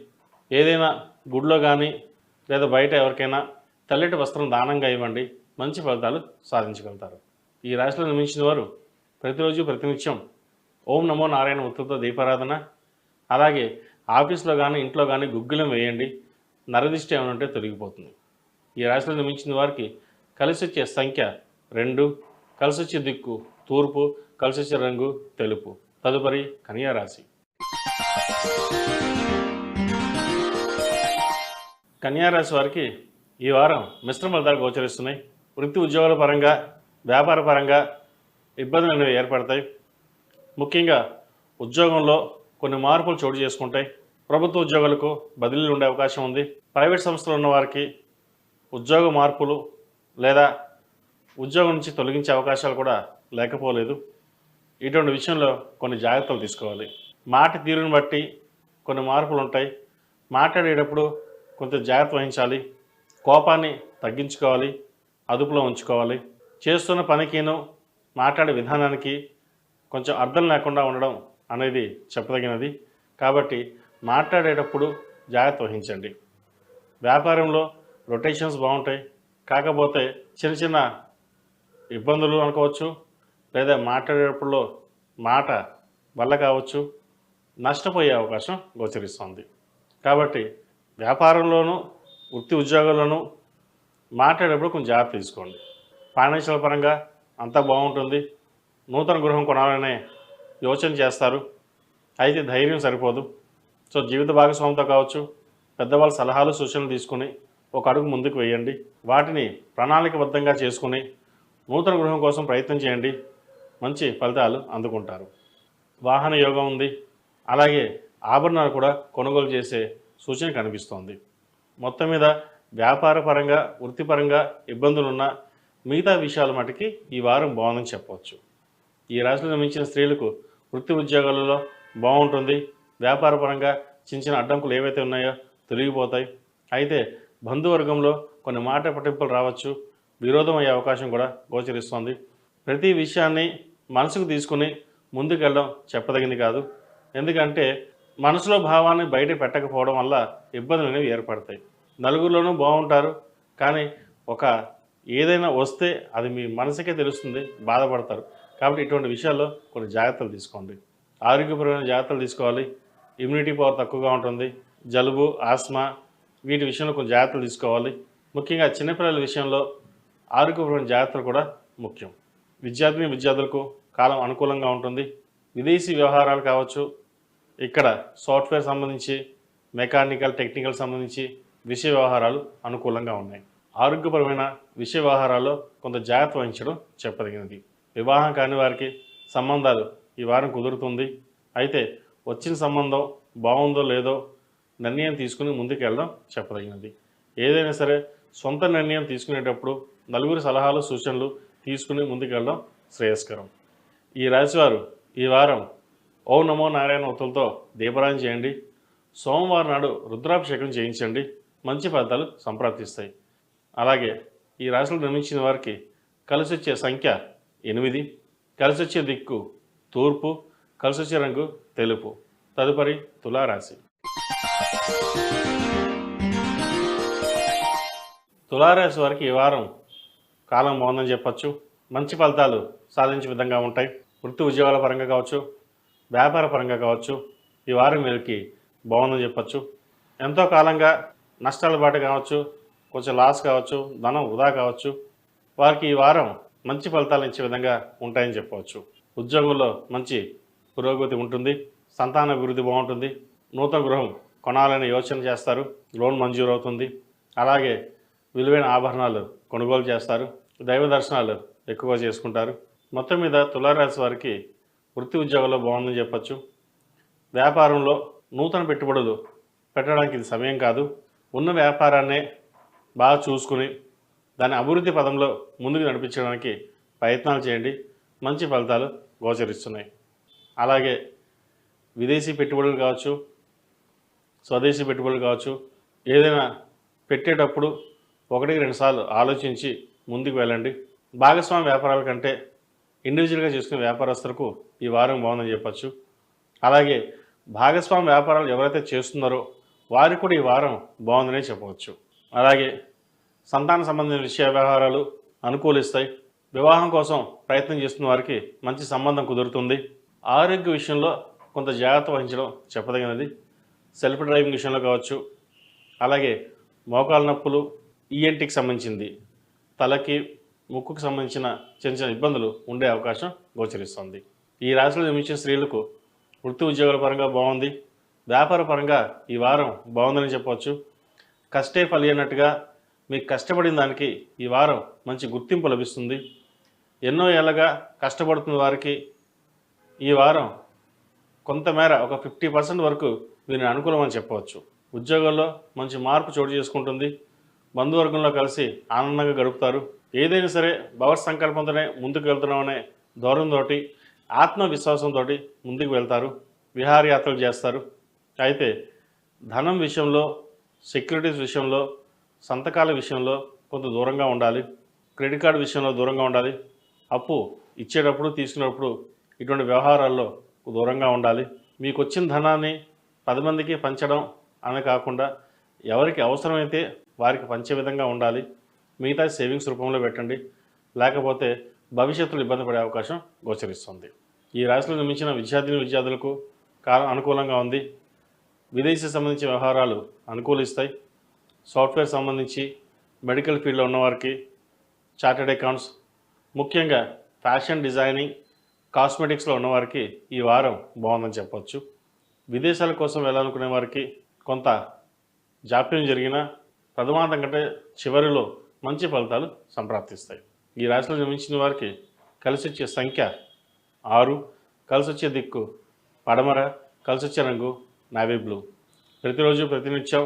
ఏదైనా గుడిలో కానీ లేదా బయట ఎవరికైనా తెల్లటి వస్త్రం దానంగా ఇవ్వండి, మంచి ఫలితాలు సాధించగలుగుతారు. ఈ రాశిలో జన్మించిన వారు ప్రతిరోజు ప్రతినిత్యం ఓం నమో నారాయణ ఒత్తుతో దీపారాధన, అలాగే ఆఫీస్లో కానీ ఇంట్లో కానీ గుగ్గిలం వేయండి, నరదిష్టి ఏమైనా ఉంటే తొలగిపోతుంది. ఈ రాశిలో జన్మించిన వారికి కలిసి వచ్చే సంఖ్య 2, కలిసి వచ్చే దిక్కు తూర్పు, కలిసి వచ్చే రంగు తెలుపు. తదుపరి కన్యా రాశి. కన్యా రాశి వారికి ఈ వారం మిశ్రమ ఫలితాలు గోచరిస్తున్నాయి. వృత్తి ఉద్యోగాల పరంగా, వ్యాపార పరంగా ఇబ్బందులు అనేవి ఏర్పడతాయి. ముఖ్యంగా ఉద్యోగంలో కొన్ని మార్పులు చోటు చేసుకుంటాయి. ప్రభుత్వ ఉద్యోగులకు బదిలీలు ఉండే అవకాశం ఉంది. ప్రైవేట్ సంస్థలు ఉన్న వారికి ఉద్యోగ మార్పులు లేదా ఉద్యోగం నుంచి తొలగించే అవకాశాలు కూడా లేకపోలేదు. ఇటువంటి విషయంలో కొన్ని జాగ్రత్తలు తీసుకోవాలి. మాట తీరుని బట్టి కొన్ని మార్పులు ఉంటాయి. మాట్లాడేటప్పుడు కొంత జాగ్రత్త వహించాలి. కోపాన్ని తగ్గించుకోవాలి, అదుపులో ఉంచుకోవాలి. చేస్తున్న పనికిను మాట్లాడే విధానానికి కొంచెం అర్థం లేకుండా ఉండడం అనేది చెప్పదగినది. కాబట్టి మాట్లాడేటప్పుడు జాగ్రత్త వహించండి. వ్యాపారంలో రొటేషన్స్ బాగుంటాయి. కాకపోతే చిన్న చిన్న ఇబ్బందులు అనుకోవచ్చు, లేదా మాట్లాడేటప్పుడు మాట వల్ల కావచ్చు నష్టపోయే అవకాశం గోచరిస్తుంది. కాబట్టి వ్యాపారంలోనూ వృత్తి ఉద్యోగాల్లోనూ మాట్లాడేటప్పుడు కొంచెం జాగ్రత్త తీసుకోండి. ఫైనాన్షియల్ పరంగా అంతా బాగుంటుంది. నూతన గృహం కొనాలనే యోచన చేస్తారు. అయితే ధైర్యం సరిపోదు. సో జీవిత భాగస్వామితో కావచ్చు, పెద్దవాళ్ళ సలహాలు సూచనలు తీసుకుని ఒక అడుగు ముందుకు వేయండి. వాటిని ప్రణాళికబద్ధంగా చేసుకుని నూతన గృహం కోసం ప్రయత్నం చేయండి. మంచి ఫలితాలు అందుకుంటారు. వాహన యోగం ఉంది. అలాగే ఆభరణాలు కూడా కొనుగోలు చేసే సూచన కనిపిస్తోంది. మొత్తం మీద వ్యాపార పరంగా, వృత్తిపరంగా ఇబ్బందులున్న మిగతా విషయాల మటుకి ఈ వారం బాగుందని చెప్పవచ్చు. ఈ రాశిలో జన్మించిన స్త్రీలకు వృత్తి ఉద్యోగాలలో బాగుంటుంది. వ్యాపార పరంగా చిన్న చిన్న అడ్డంకులు ఏవైతే ఉన్నాయో తొలగిపోతాయి. అయితే బంధువర్గంలో కొన్ని మాట పట్టింపులు రావచ్చు. విరోధం అయ్యే అవకాశం కూడా గోచరిస్తుంది. ప్రతి విషయాన్ని మనసుకు తీసుకుని ముందుకెళ్ళడం చెప్పదగింది కాదు. ఎందుకంటే మనసులో భావాన్ని బయట పెట్టకపోవడం వల్ల ఇబ్బందులు అనేవి ఏర్పడతాయి. నలుగురిలోనూ బాగుంటారు, కానీ ఒక ఏదైనా వస్తే అది మీ మనసుకే తెలుస్తుంది, బాధపడతారు. కాబట్టి ఇటువంటి విషయాల్లో కొన్ని జాగ్రత్తలు తీసుకోండి. ఆరోగ్యపరమైన జాగ్రత్తలు తీసుకోవాలి. ఇమ్యూనిటీ పవర్ తక్కువగా ఉంటుంది. జలుబు, ఆస్మా వీటి విషయంలో కొన్ని జాగ్రత్తలు తీసుకోవాలి. ముఖ్యంగా చిన్నపిల్లల విషయంలో ఆరోగ్యపరమైన జాగ్రత్తలు కూడా ముఖ్యం. విద్యార్థులకు కాలం అనుకూలంగా ఉంటుంది. విదేశీ వ్యవహారాలు కావచ్చు, ఇక్కడ సాఫ్ట్వేర్ సంబంధించి, మెకానికల్, టెక్నికల్ సంబంధించి విషయ వ్యవహారాలు అనుకూలంగా ఉన్నాయి. ఆరోగ్యపరమైన విషయ వ్యవహారాల్లో కొంత జాగ్రత్త వహించడం చెప్పదగినది. వివాహం కాని వారికి సంబంధాలు ఈ వారం కుదురుతుంది. అయితే వచ్చిన సంబంధం బాగుందో లేదో నిర్ణయం తీసుకుని ముందుకు వెళ్ళడం చెప్పదగినది. ఏదైనా సరే సొంత నిర్ణయం తీసుకునేటప్పుడు నలుగురి సలహాలు సూచనలు తీసుకుని ముందుకు వెళ్ళడం శ్రేయస్కరం. ఈ రాశివారు ఈ వారం ఓం నమో నారాయణ ఒత్తులతో దీపారాధన చేయండి. సోమవారం నాడు రుద్రాభిషేకం చేయించండి. మంచి ఫలితాలు సంప్రాప్తిస్తాయి. అలాగే ఈ రాశిలో జన్మించిన వారికి కలిసి వచ్చే సంఖ్య 8, కలిసి వచ్చే దిక్కు తూర్పు, కలిసి వచ్చే రంగు తెలుపు. తదుపరి తులారాశి. తులారాశి వారికి ఈ వారం కాలం బాగుందని చెప్పచ్చు. మంచి ఫలితాలు సాధించే విధంగా ఉంటాయి. వృత్తి ఉద్యోగాల పరంగా కావచ్చు, వ్యాపార పరంగా కావచ్చు, ఈ వారం వీరికి బాగుందని చెప్పచ్చు. ఎంతో కాలంగా నష్టాల బాట కావచ్చు, కొంచెం లాస్ కావచ్చు, ధనం వృధా కావచ్చు, వారికి ఈ వారం మంచి ఫలితాలు ఇచ్చే విధంగా ఉంటాయని చెప్పవచ్చు. ఉద్యోగంలో మంచి పురోగతి ఉంటుంది. సంతాన అభివృద్ధి బాగుంటుంది. నూతన గృహం కొనాలని యోచన చేస్తారు. లోన్ మంజూరు అవుతుంది. అలాగే విలువైన ఆభరణాలు కొనుగోలు చేస్తారు. దైవ దర్శనాలు ఎక్కువగా చేసుకుంటారు. మొత్తం మీద తులారాశి వారికి వృత్తి ఉద్యోగాల్లో బాగుందని చెప్పచ్చు. వ్యాపారంలో నూతన పెట్టుబడులు పెట్టడానికి ఇది సమయం కాదు. ఉన్న వ్యాపారాన్నే బాగా చూసుకుని దాని అభివృద్ధి పదంలో ముందుకు నడిపించడానికి ప్రయత్నాలు చేయండి. మంచి ఫలితాలు గోచరిస్తున్నాయి. అలాగే విదేశీ పెట్టుబడులు కావచ్చు, స్వదేశీ పెట్టుబడులు కావచ్చు, ఏదైనా పెట్టేటప్పుడు 1-2 సార్లు ఆలోచించి ముందుకు వెళ్ళండి. భాగస్వామి వ్యాపారాల కంటే ఇండివిజువల్గా చేసుకునే వ్యాపారస్తులకు ఈ వారం బాగుందని చెప్పచ్చు. అలాగే భాగస్వామి వ్యాపారాలు ఎవరైతే చేస్తున్నారో వారికి కూడా ఈ వారం బాగుందనే చెప్పవచ్చు. అలాగే సంతాన సంబంధించిన విషయ వ్యవహారాలు అనుకూలిస్తాయి. వివాహం కోసం ప్రయత్నం చేస్తున్న వారికి మంచి సంబంధం కుదురుతుంది. ఆరోగ్య విషయంలో కొంత జాగ్రత్త వహించడం చెప్పదగినది. సెల్ఫ్ డ్రైవింగ్ విషయంలో కావచ్చు, అలాగే మోకాలు నొప్పులు, ఈఎన్టీకి సంబంధించింది, తలకి ముక్కుకు సంబంధించిన చిన్న చిన్న ఇబ్బందులు ఉండే అవకాశం గోచరిస్తుంది. ఈ రాశిలో జన్మించిన స్త్రీలకు వృత్తి ఉద్యోగాల పరంగా బాగుంది. వ్యాపార పరంగా ఈ వారం బాగుందని చెప్పవచ్చు. కష్టే ఫలి అన్నట్టుగా మీకు కష్టపడిన దానికి ఈ వారం మంచి గుర్తింపు లభిస్తుంది. ఎన్నో ఏళ్ళగా కష్టపడుతున్న వారికి ఈ వారం కొంతమేర ఒక 50% వరకు వీరిని అనుకూలం అని చెప్పవచ్చు. ఉద్యోగాల్లో మంచి మార్పు చోటు చేసుకుంటుంది. బంధువర్గంలో కలిసి ఆనందంగా గడుపుతారు. ఏదైనా సరే భగవత్ సంకల్పంతోనే ముందుకు వెళ్తున్నామనే ధోరణితో ఆత్మవిశ్వాసంతో ముందుకు వెళ్తారు. విహారయాత్రలు చేస్తారు. అయితే ధనం విషయంలో, సెక్యూరిటీస్ విషయంలో, సంతకాల విషయంలో కొంత దూరంగా ఉండాలి. క్రెడిట్ కార్డు విషయంలో దూరంగా ఉండాలి. అప్పు ఇచ్చేటప్పుడు తీసుకునేటప్పుడు ఇటువంటి వ్యవహారాల్లో దూరంగా ఉండాలి. మీకు వచ్చిన ధనాన్ని 10 మందికి పంచడం అని కాకుండా ఎవరికి అవసరమైతే వారికి పంచే విధంగా ఉండాలి. మిగతా సేవింగ్స్ రూపంలో పెట్టండి. లేకపోతే భవిష్యత్తులో ఇబ్బంది పడే అవకాశం గోచరిస్తుంది. ఈ రాశిలో జన్మించిన విద్యార్థులకు కాలం అనుకూలంగా ఉంది. విదేశీ సంబంధించిన వ్యవహారాలు అనుకూలిస్తాయి. సాఫ్ట్వేర్ సంబంధించి మెడికల్ ఫీల్డ్లో ఉన్నవారికి, చార్టెడ్ అకౌంట్స్, ముఖ్యంగా ఫ్యాషన్ డిజైనింగ్, కాస్మెటిక్స్లో ఉన్నవారికి ఈ వారం బాగుందని చెప్పవచ్చు. విదేశాల కోసం వెళ్ళాలనుకునే వారికి కొంత జాప్యం జరిగినా ప్రథమార్థం కంటే చివరిలో మంచి ఫలితాలు సంప్రాప్తిస్తాయి. ఈ రాశిలో జన్మించిన వారికి కలిసి వచ్చే సంఖ్య 6, కలిసి వచ్చే దిక్కు పడమర, కలిసి వచ్చే రంగు నావీ బ్లూ. ప్రతిరోజు ప్రతినిత్యం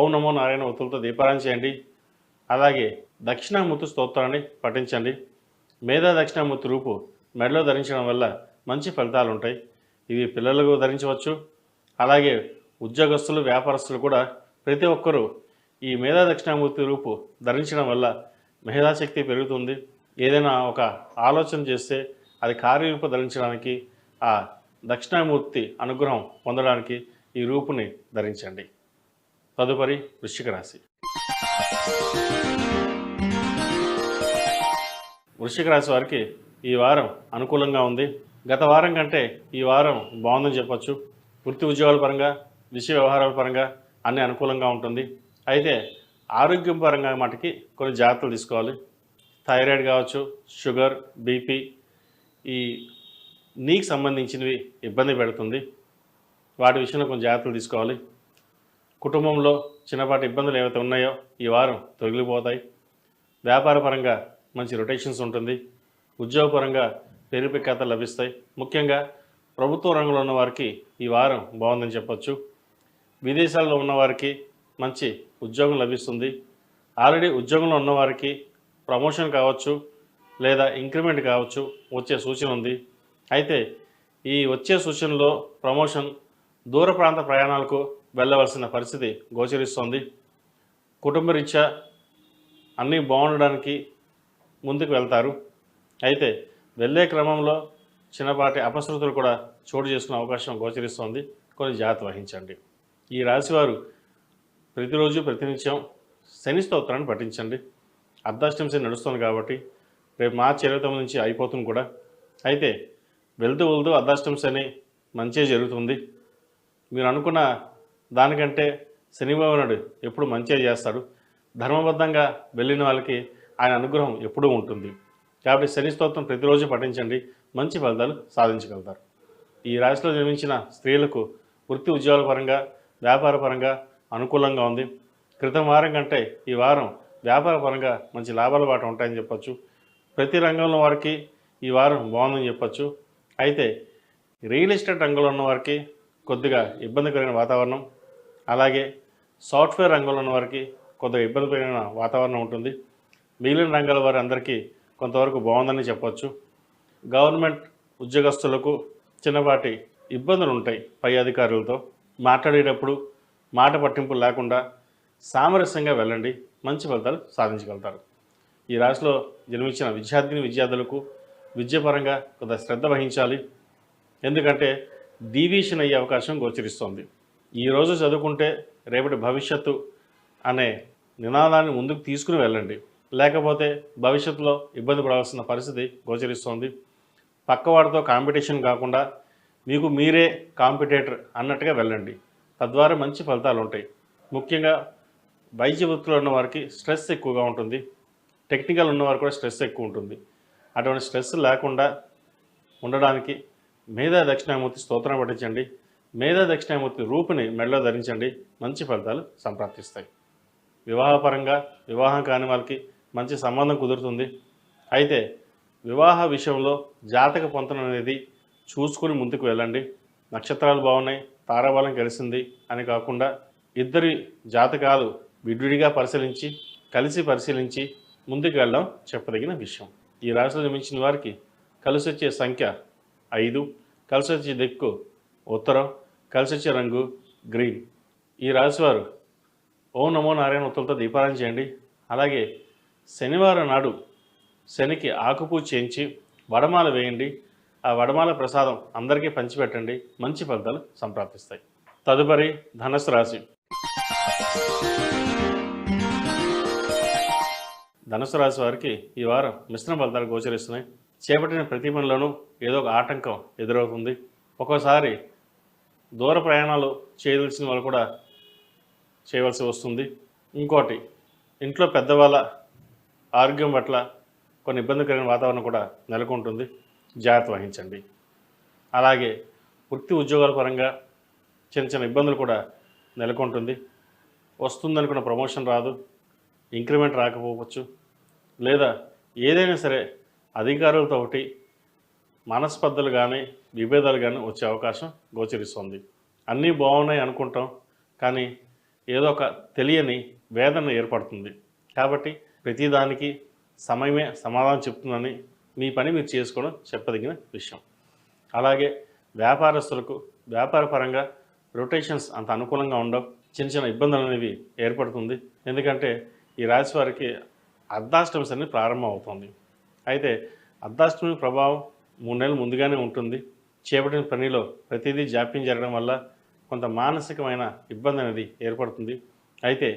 ఓం నమో నారాయణ ఒత్తులతో దీపారాయణ చేయండి. అలాగే దక్షిణామూర్తి స్తోత్రాన్ని పఠించండి. మేధా దక్షిణామూర్తి రూపు మెడలో ధరించడం వల్ల మంచి ఫలితాలు ఉంటాయి. ఇవి పిల్లలకు ధరించవచ్చు. అలాగే ఉద్యోగస్తులు, వ్యాపారస్తులు కూడా ప్రతి ఒక్కరూ ఈ మేధా దక్షిణామూర్తి రూపు ధరించడం వల్ల మేధాశక్తి పెరుగుతుంది. ఏదైనా ఒక ఆలోచన చేస్తే అది కార్యరూప ధరించడానికి, ఆ దక్షిణామూర్తి అనుగ్రహం పొందడానికి ఈ రూపుని ధరించండి. తదుపరి వృశ్చిక రాశి. వృశ్చిక రాశి వారికి ఈ వారం అనుకూలంగా ఉంది. గత వారం కంటే ఈ వారం బాగుందని చెప్పచ్చు. వృత్తి ఉద్యోగాల పరంగా, విషయ వ్యవహారాల పరంగా అన్నీ అనుకూలంగా ఉంటుంది. అయితే ఆరోగ్యం పరంగా మటుకి కొన్ని జాగ్రత్తలు తీసుకోవాలి. థైరాయిడ్ కావచ్చు, షుగర్, బీపీ, ఈ నీకు సంబంధించినవి ఇబ్బంది పెడుతుంది. వాటి విషయంలో కొంచెం జాగ్రత్తలు తీసుకోవాలి. కుటుంబంలో చిన్నపాటి ఇబ్బందులు ఏవైతే ఉన్నాయో ఈ వారం తొలగిపోతాయి. వ్యాపార పరంగా మంచి రొటేషన్స్ ఉంటుంది. ఉద్యోగపరంగా పేరు ప్రఖ్యాతలు లభిస్తాయి. ముఖ్యంగా ప్రభుత్వ రంగంలో ఉన్న వారికి ఈ వారం బాగుందని చెప్పచ్చు. విదేశాల్లో ఉన్నవారికి మంచి ఉద్యోగం లభిస్తుంది. ఆల్రెడీ ఉద్యోగంలో ఉన్నవారికి ప్రమోషన్ కావచ్చు, లేదా ఇంక్రిమెంట్ కావచ్చు వచ్చే సూచన ఉంది. అయితే ఈ వచ్చే సూచనలో ప్రమోషన్ దూర ప్రాంత ప్రయాణాలకు వెళ్ళవలసిన పరిస్థితి గోచరిస్తోంది. కుటుంబరీత్యా అన్నీ బాగుండడానికి ముందుకు వెళ్తారు. అయితే వెళ్ళే క్రమంలో చిన్నపాటి అపశృతులు కూడా చోటు చేసుకునే అవకాశం గోచరిస్తోంది. కొన్ని జాగ్రత్త వహించండి. ఈ రాశివారు ప్రతిరోజు ప్రతినిత్యం శని స్తోత్రాన్ని పఠించండి. అర్ధాష్టమి శని నడుస్తుంది కాబట్టి రేపు మార్చి 29 నుంచి అయిపోతుంది కూడా. అయితే వెళ్తూ అర్ధాష్టమి శని మంచిగా జరుగుతుంది. మీరు అనుకున్న దానికంటే శని భగవానుడు ఎప్పుడు మంచిగా చేస్తాడు. ధర్మబద్ధంగా వెళ్ళిన వాళ్ళకి ఆయన అనుగ్రహం ఎప్పుడూ ఉంటుంది. కాబట్టి శని స్తోత్రం ప్రతిరోజు పఠించండి. మంచి ఫలితాలు సాధించగలుగుతారు. ఈ రాశిలో జన్మించిన స్త్రీలకు వృత్తి ఉద్యోగాల పరంగా, వ్యాపార పరంగా అనుకూలంగా ఉంది. క్రితం వారం కంటే ఈ వారం వ్యాపార పరంగా మంచి లాభాల బాట ఉంటాయని చెప్పచ్చు. ప్రతి రంగంలో వారికి ఈ వారం బాగుందని చెప్పచ్చు. అయితే రియల్ ఎస్టేట్ రంగంలో ఉన్న వారికి కొద్దిగా ఇబ్బందికరమైన వాతావరణం, అలాగే సాఫ్ట్వేర్ రంగంలో ఉన్న వారికి కొద్దిగా ఇబ్బందికరమైన వాతావరణం ఉంటుంది. మిగిలిన రంగాల వారి అందరికీ కొంతవరకు బాగుందని చెప్పవచ్చు. గవర్నమెంట్ ఉద్యోగస్తులకు చిన్నపాటి ఇబ్బందులు ఉంటాయి. పై అధికారులతో మాట్లాడేటప్పుడు మాట పట్టింపులు లేకుండా సామరస్యంగా వెళ్ళండి. మంచి ఫలితాలు సాధించగలుగుతారు. ఈ రాశిలో జన్మించిన విద్యార్థులకు విద్యాపరంగా కొంత శ్రద్ధ వహించాలి. ఎందుకంటే డీవియేషన్ అయ్యే అవకాశం గోచరిస్తోంది. ఈరోజు చదువుకుంటే రేపటి భవిష్యత్తు అనే నినాదాన్ని ముందుకు తీసుకుని వెళ్ళండి. లేకపోతే భవిష్యత్తులో ఇబ్బంది పడాల్సిన పరిస్థితి గోచరిస్తోంది. పక్కవాడితో కాంపిటీషన్ కాకుండా మీకు మీరే కాంపిటేటర్ అన్నట్టుగా వెళ్ళండి. తద్వారా మంచి ఫలితాలు ఉంటాయి. ముఖ్యంగా వైద్య వృత్తిలో ఉన్న వారికి స్ట్రెస్ ఎక్కువగా ఉంటుంది. టెక్నికల్ ఉన్నవారు కూడా స్ట్రెస్ ఎక్కువ ఉంటుంది. అటువంటి స్ట్రెస్ లేకుండా ఉండడానికి మేధా దక్షిణామూర్తి స్తోత్రం పఠించండి. మేధా దక్షిణామూర్తి రూపుని మెడలో ధరించండి. మంచి ఫలితాలు సంప్రాప్తిస్తాయి. వివాహపరంగా వివాహం కాని వాళ్ళకి మంచి సంబంధం కుదురుతుంది. అయితే వివాహ విషయంలో జాతక పొంతన అనేది చూసుకుని ముందుకు వెళ్ళండి. నక్షత్రాలు బాగున్నాయి, తారాబలం కలిసింది అని కాకుండా ఇద్దరి జాతకాలు విడివిడిగా పరిశీలించి ముందుకు వెళ్ళడం చెప్పదగిన విషయం. ఈ రాశిలో జన్మించిన వారికి కలిసి వచ్చే సంఖ్య 5, కలిసి వచ్చే దిక్కు ఉత్తరం, కలిసి వచ్చే రంగు గ్రీన్. ఈ రాశివారు ఓం నమో నారాయణ ఉత్తరంతో దీపారాధన చేయండి. అలాగే శనివారం నాడు శనికి ఆకుపూజ చేయించి వడమాల వేయండి. ఆ వడమాల ప్రసాదం అందరికీ పంచిపెట్టండి. మంచి ఫలితాలు సంప్రాప్తిస్తాయి. తదుపరి ధనుస్సు రాశి. ధనుస్సు రాశి వారికి ఈ వారం మిశ్రమ ఫలితాలు గోచరిస్తున్నాయి. చేపట్టిన ప్రతి పనిలోనూ ఏదో ఒక ఆటంకం ఎదురవుతుంది. ఒక్కోసారి దూర ప్రయాణాలు చేయవలసిన వాళ్ళు కూడా చేయవలసి వస్తుంది. ఇంకోటి, ఇంట్లో పెద్దవాళ్ళ ఆరోగ్యం పట్ల కొన్ని ఇబ్బందికరమైన వాతావరణం కూడా నెలకొంటుంది. జాగ్రత్త వహించండి. అలాగే వృత్తి ఉద్యోగాల పరంగా చిన్న ఇబ్బందులు కూడా నెలకొంటుంది. వస్తుందనుకున్న ప్రమోషన్ రాదు, ఇంక్రిమెంట్ రాకపోవచ్చు, లేదా ఏదైనా సరే అధికారులతో ఒకటి మనస్పర్ధలు కానీ విభేదాలు కానీ వచ్చే అవకాశం గోచరిస్తుంది. అన్నీ బాగున్నాయి అనుకుంటాం, కానీ ఏదో ఒక తెలియని వేదన ఏర్పడుతుంది. కాబట్టి ప్రతిదానికి సమయమే సమాధానం చెప్తుందని మీ పని మీరు చేసుకోవడం చెప్పదగిన విషయం. అలాగే వ్యాపారస్తులకు వ్యాపార పరంగా రొటేషన్స్ అంత అనుకూలంగా ఉండవు. చిన్న ఇబ్బందులు అనేవి ఏర్పడుతుంది. ఎందుకంటే ఈ రాశి వారికి అర్ధాష్టమి శని ప్రారంభం అవుతుంది. అయితే అర్ధాష్టమి ప్రభావం 3 నెలలు ముందుగానే ఉంటుంది. చేపట్టిన పనిలో ప్రతిదీ జాప్యం జరగడం వల్ల కొంత మానసికమైన ఇబ్బంది అనేది ఏర్పడుతుంది. అయితే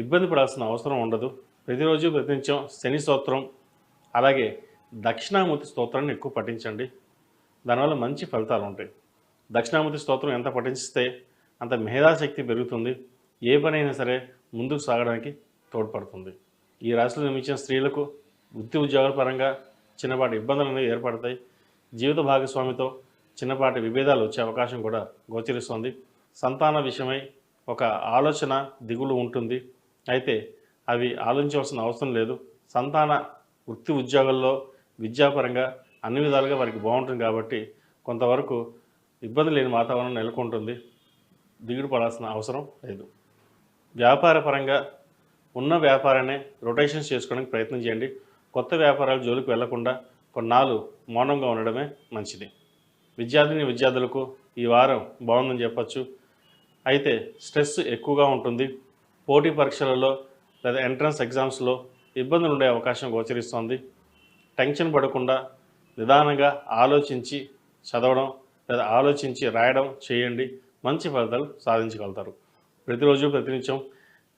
ఇబ్బంది పడాల్సిన అవసరం ఉండదు. ప్రతిరోజు ప్రతినిత్యం శని స్తోత్రం అలాగే దక్షిణామూర్తి స్తోత్రాన్ని ఎక్కువ పఠించండి. దానివల్ల మంచి ఫలితాలు ఉంటాయి. దక్షిణామూర్తి స్తోత్రం ఎంత పఠిస్తే అంత మేధాశక్తి పెరుగుతుంది. ఏ పని అయినా సరే ముందుకు సాగడానికి తోడ్పడుతుంది. ఈ రాశిలో జన్మించిన స్త్రీలకు వృత్తి ఉద్యోగాల పరంగా చిన్నపాటి ఇబ్బందులు అనేవి ఏర్పడతాయి. జీవిత భాగస్వామితో చిన్నపాటి విభేదాలు వచ్చే అవకాశం కూడా గోచరిస్తుంది. సంతాన విషయమై ఒక ఆలోచన దిగులు ఉంటుంది. అయితే అవి ఆలోచించవలసిన అవసరం లేదు. సంతాన వృత్తి ఉద్యోగాల్లో విద్యాపరంగా అన్ని విధాలుగా వారికి బాగుంటుంది కాబట్టి కొంతవరకు ఇబ్బంది లేని వాతావరణం నెలకొంటుంది. దిగుడు పడాల్సిన అవసరం లేదు. వ్యాపార పరంగా ఉన్న వ్యాపారాన్ని రొటేషన్స్ చేసుకోవడానికి ప్రయత్నం చేయండి. కొత్త వ్యాపారాలు జోలికి వెళ్లకుండా కొన్నాళ్ళు మౌనంగా ఉండడమే మంచిది. విద్యార్థులకు ఈ వారం బాగుందని చెప్పచ్చు. అయితే స్ట్రెస్ ఎక్కువగా ఉంటుంది. పోటీ పరీక్షలలో లేదా ఎంట్రన్స్ ఎగ్జామ్స్లో ఇబ్బందులు ఉండే అవకాశం గోచరిస్తోంది. టెన్షన్ పడకుండా నిదానంగా ఆలోచించి చదవడం లేదా ఆలోచించి రాయడం చేయండి. మంచి ఫలితాలు సాధించగలుగుతారు. ప్రతిరోజు ప్రతినిత్యం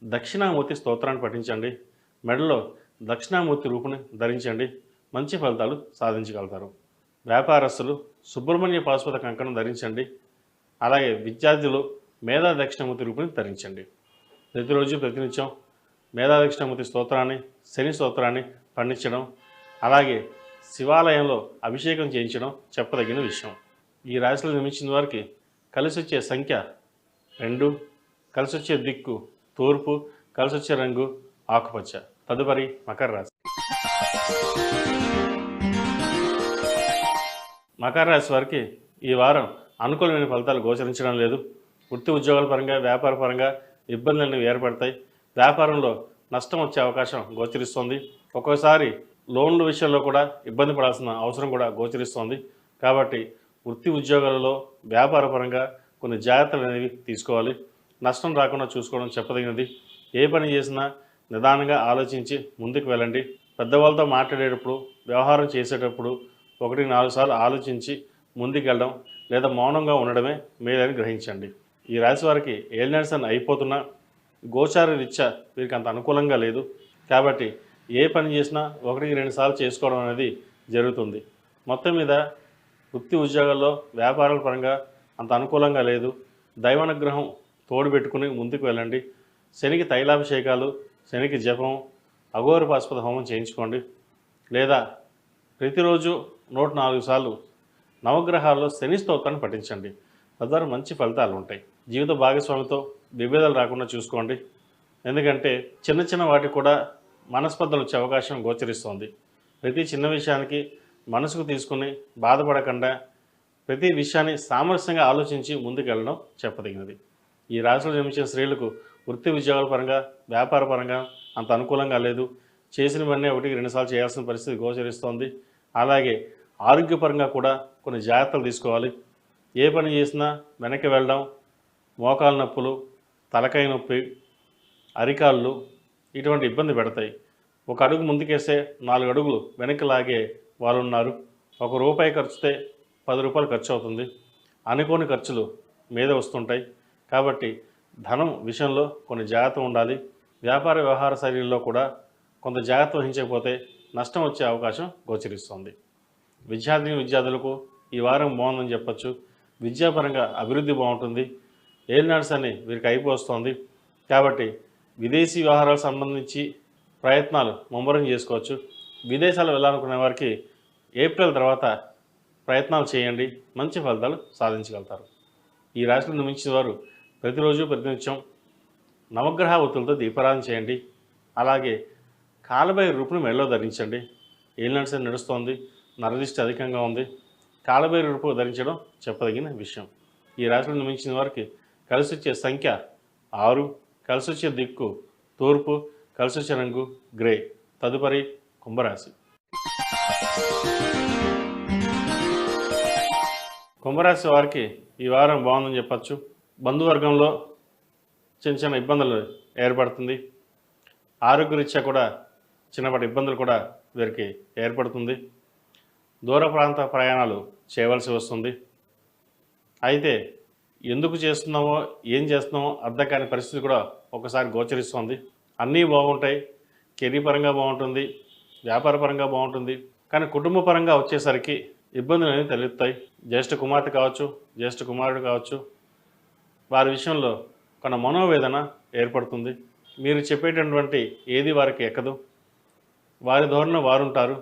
దక్షిణామూర్తి స్తోత్రాన్ని పఠించండి. మెడలో దక్షిణామూర్తి రూపుని ధరించండి. మంచి ఫలితాలు సాధించగలుగుతారు. వ్యాపారస్తులు సుబ్రహ్మణ్య పాశుపత కంకణం ధరించండి. అలాగే విద్యార్థులు మేధా దక్షిణామూర్తి రూపుని ధరించండి. ప్రతిరోజు ప్రతినిత్యం మేధా దక్షిణామూర్తి స్తోత్రాన్ని శని స్తోత్రాన్ని పండించడం అలాగే శివాలయంలో అభిషేకం చేయించడం చెప్పదగిన విషయం. ఈ రాశిలో జన్మించిన వారికి కలిసి వచ్చే సంఖ్య 2, కలిసి వచ్చే దిక్కు తూర్పు, కలిసి వచ్చే రంగు ఆకుపచ్చ. తదుపరి మకర రాశి. మకర రాశి వారికి ఈ వారం అనుకూలమైన ఫలితాలు గోచరించడం లేదు. వృత్తి ఉద్యోగాల పరంగా వ్యాపార పరంగా ఇబ్బందులు అనేవి ఏర్పడతాయి. వ్యాపారంలో నష్టం వచ్చే అవకాశం గోచరిస్తుంది. ఒక్కోసారి లోన్ల విషయంలో కూడా ఇబ్బంది పడాల్సిన అవసరం కూడా గోచరిస్తోంది. కాబట్టి వృత్తి ఉద్యోగాలలో వ్యాపార పరంగా కొన్ని జాగ్రత్తలు అనేవి తీసుకోవాలి. నష్టం రాకుండా చూసుకోవడం చెప్పదగినది. ఏ పని చేసినా నిదానంగా ఆలోచించి ముందుకు వెళ్ళండి. పెద్దవాళ్ళతో మాట్లాడేటప్పుడు వ్యవహారం చేసేటప్పుడు 1-4 సార్లు ఆలోచించి ముందుకు వెళ్ళడం లేదా మౌనంగా ఉండడమే మేలని గ్రహించండి. ఈ రాశి వారికి ఏలినాటి శని అయిపోతున్నా గోచార రీత్యా వీరికి అంత అనుకూలంగా లేదు. కాబట్టి ఏ పని చేసినా 1-2 సార్లు చేసుకోవడం అనేది జరుగుతుంది. మొత్తం మీద వృత్తి ఉద్యోగాల్లో వ్యాపారాల పరంగా అంత అనుకూలంగా లేదు. దైవానుగ్రహం తోడు పెట్టుకుని ముందుకు వెళ్ళండి. శనికి తైలాభిషేకాలు, శనికి జపం, అఘోర పాశుపత హోమం చేయించుకోండి. లేదా ప్రతిరోజు 104 సార్లు నవగ్రహాల్లో శని స్తోత్రాన్ని పఠించండి. తద్వారా మంచి ఫలితాలు ఉంటాయి. జీవిత భాగస్వామితో విభేదాలు రాకుండా చూసుకోండి. ఎందుకంటే చిన్న చిన్న వాటికి కూడా మనస్పర్ధలు వచ్చే అవకాశం గోచరిస్తోంది. ప్రతి చిన్న విషయానికి మనసుకు తీసుకుని బాధపడకుండా ప్రతి విషయాన్ని సామరస్యంగా ఆలోచించి ముందుకెళ్ళడం చెప్పదగినది. ఈ రాశిలో జన్మించిన స్త్రీలకు వృత్తి ఉద్యోగాల పరంగా, వ్యాపార పరంగా అంత అనుకూలంగా లేదు. చేసినవన్నీ ఒకటికి 2 సార్లు చేయాల్సిన పరిస్థితి గోచరిస్తోంది. అలాగే ఆరోగ్యపరంగా కూడా కొన్ని జాగ్రత్తలు తీసుకోవాలి. ఏ పని చేసినా వెనక్కి వెళ్ళడం, మోకాలు నొప్పులు, తలకాయ నొప్పి, అరికాళ్ళు ఇటువంటి ఇబ్బంది పెడతాయి. ఒక అడుగు ముందుకేస్తే 4 అడుగులు వెనక్కి లాగే వాళ్ళు ఉన్నారు. ₹1 ఖర్చుతే ₹10 ఖర్చు అవుతుంది. అనుకోని ఖర్చులు మీద వస్తుంటాయి. కాబట్టి ధనం విషయంలో కొన్ని జాగ్రత్త ఉండాలి. వ్యాపార వ్యవహార శైలిలో కూడా కొంత జాగ్రత్త వహించకపోతే నష్టం వచ్చే అవకాశం గోచరిస్తుంది. విద్యార్థులకు ఈ వారం బాగుందని చెప్పచ్చు. విద్యాపరంగా అభివృద్ధి బాగుంటుంది. ఏలినాడ్స్ అని వీరికి అయిపోతుంది. కాబట్టి విదేశీ వ్యవహారాలకు సంబంధించి ప్రయత్నాలు ముమ్మరం చేసుకోవచ్చు. విదేశాలు వెళ్ళాలనుకునే వారికి ఏప్రిల్ తర్వాత ప్రయత్నాలు చేయండి, మంచి ఫలితాలు సాధించగలుగుతారు. ఈ రాశిలో జన్మించిన వారు ప్రతిరోజు ప్రతినిత్యం నవగ్రహ ఒత్తులతో దీపారాధన చేయండి. అలాగే కాలభైరవ రూపును మెడలో ధరించండి. ఏలినాడ్స్ అని నడుస్తోంది, నరదిష్టి అధికంగా ఉంది. కాలభైరవ రూపు ధరించడం చెప్పదగిన విషయం. ఈ రాశిలో జన్మించిన వారికి కలిసి వచ్చే సంఖ్య 6, కలిసి వచ్చే దిక్కు తూర్పు, కలిసి వచ్చే రంగు గ్రే. తదుపరి కుంభరాశి. కుంభరాశి వారికి ఈ వారం బాగుందని చెప్పచ్చు. బంధువర్గంలో చిన్న చిన్న ఇబ్బందులు ఏర్పడుతుంది. ఆరోగ్యరీత్యా కూడా చిన్నపాటి ఇబ్బందులు కూడా వీరికి ఏర్పడుతుంది. దూర ప్రాంత ప్రయాణాలు చేయవలసి వస్తుంది. అయితే ఎందుకు చేస్తున్నామో, ఏం చేస్తున్నామో అర్థం కాని పరిస్థితి కూడా ఒకసారి గోచరిస్తుంది. అన్నీ బాగుంటాయి, కెరీర్ పరంగా బాగుంటుంది, వ్యాపార పరంగా బాగుంటుంది. కానీ కుటుంబ పరంగా వచ్చేసరికి ఇబ్బందులు అనేవి తలెత్తాయి. జ్యేష్ఠ కుమార్తె కావచ్చు, జ్యేష్ఠ కుమారుడు కావచ్చు, వారి విషయంలో కొన్ని మనోవేదన ఏర్పడుతుంది. మీరు చెప్పేటటువంటి ఏది వారికి ఎక్కదు. వారి ధోరణిలో వారుంటారు.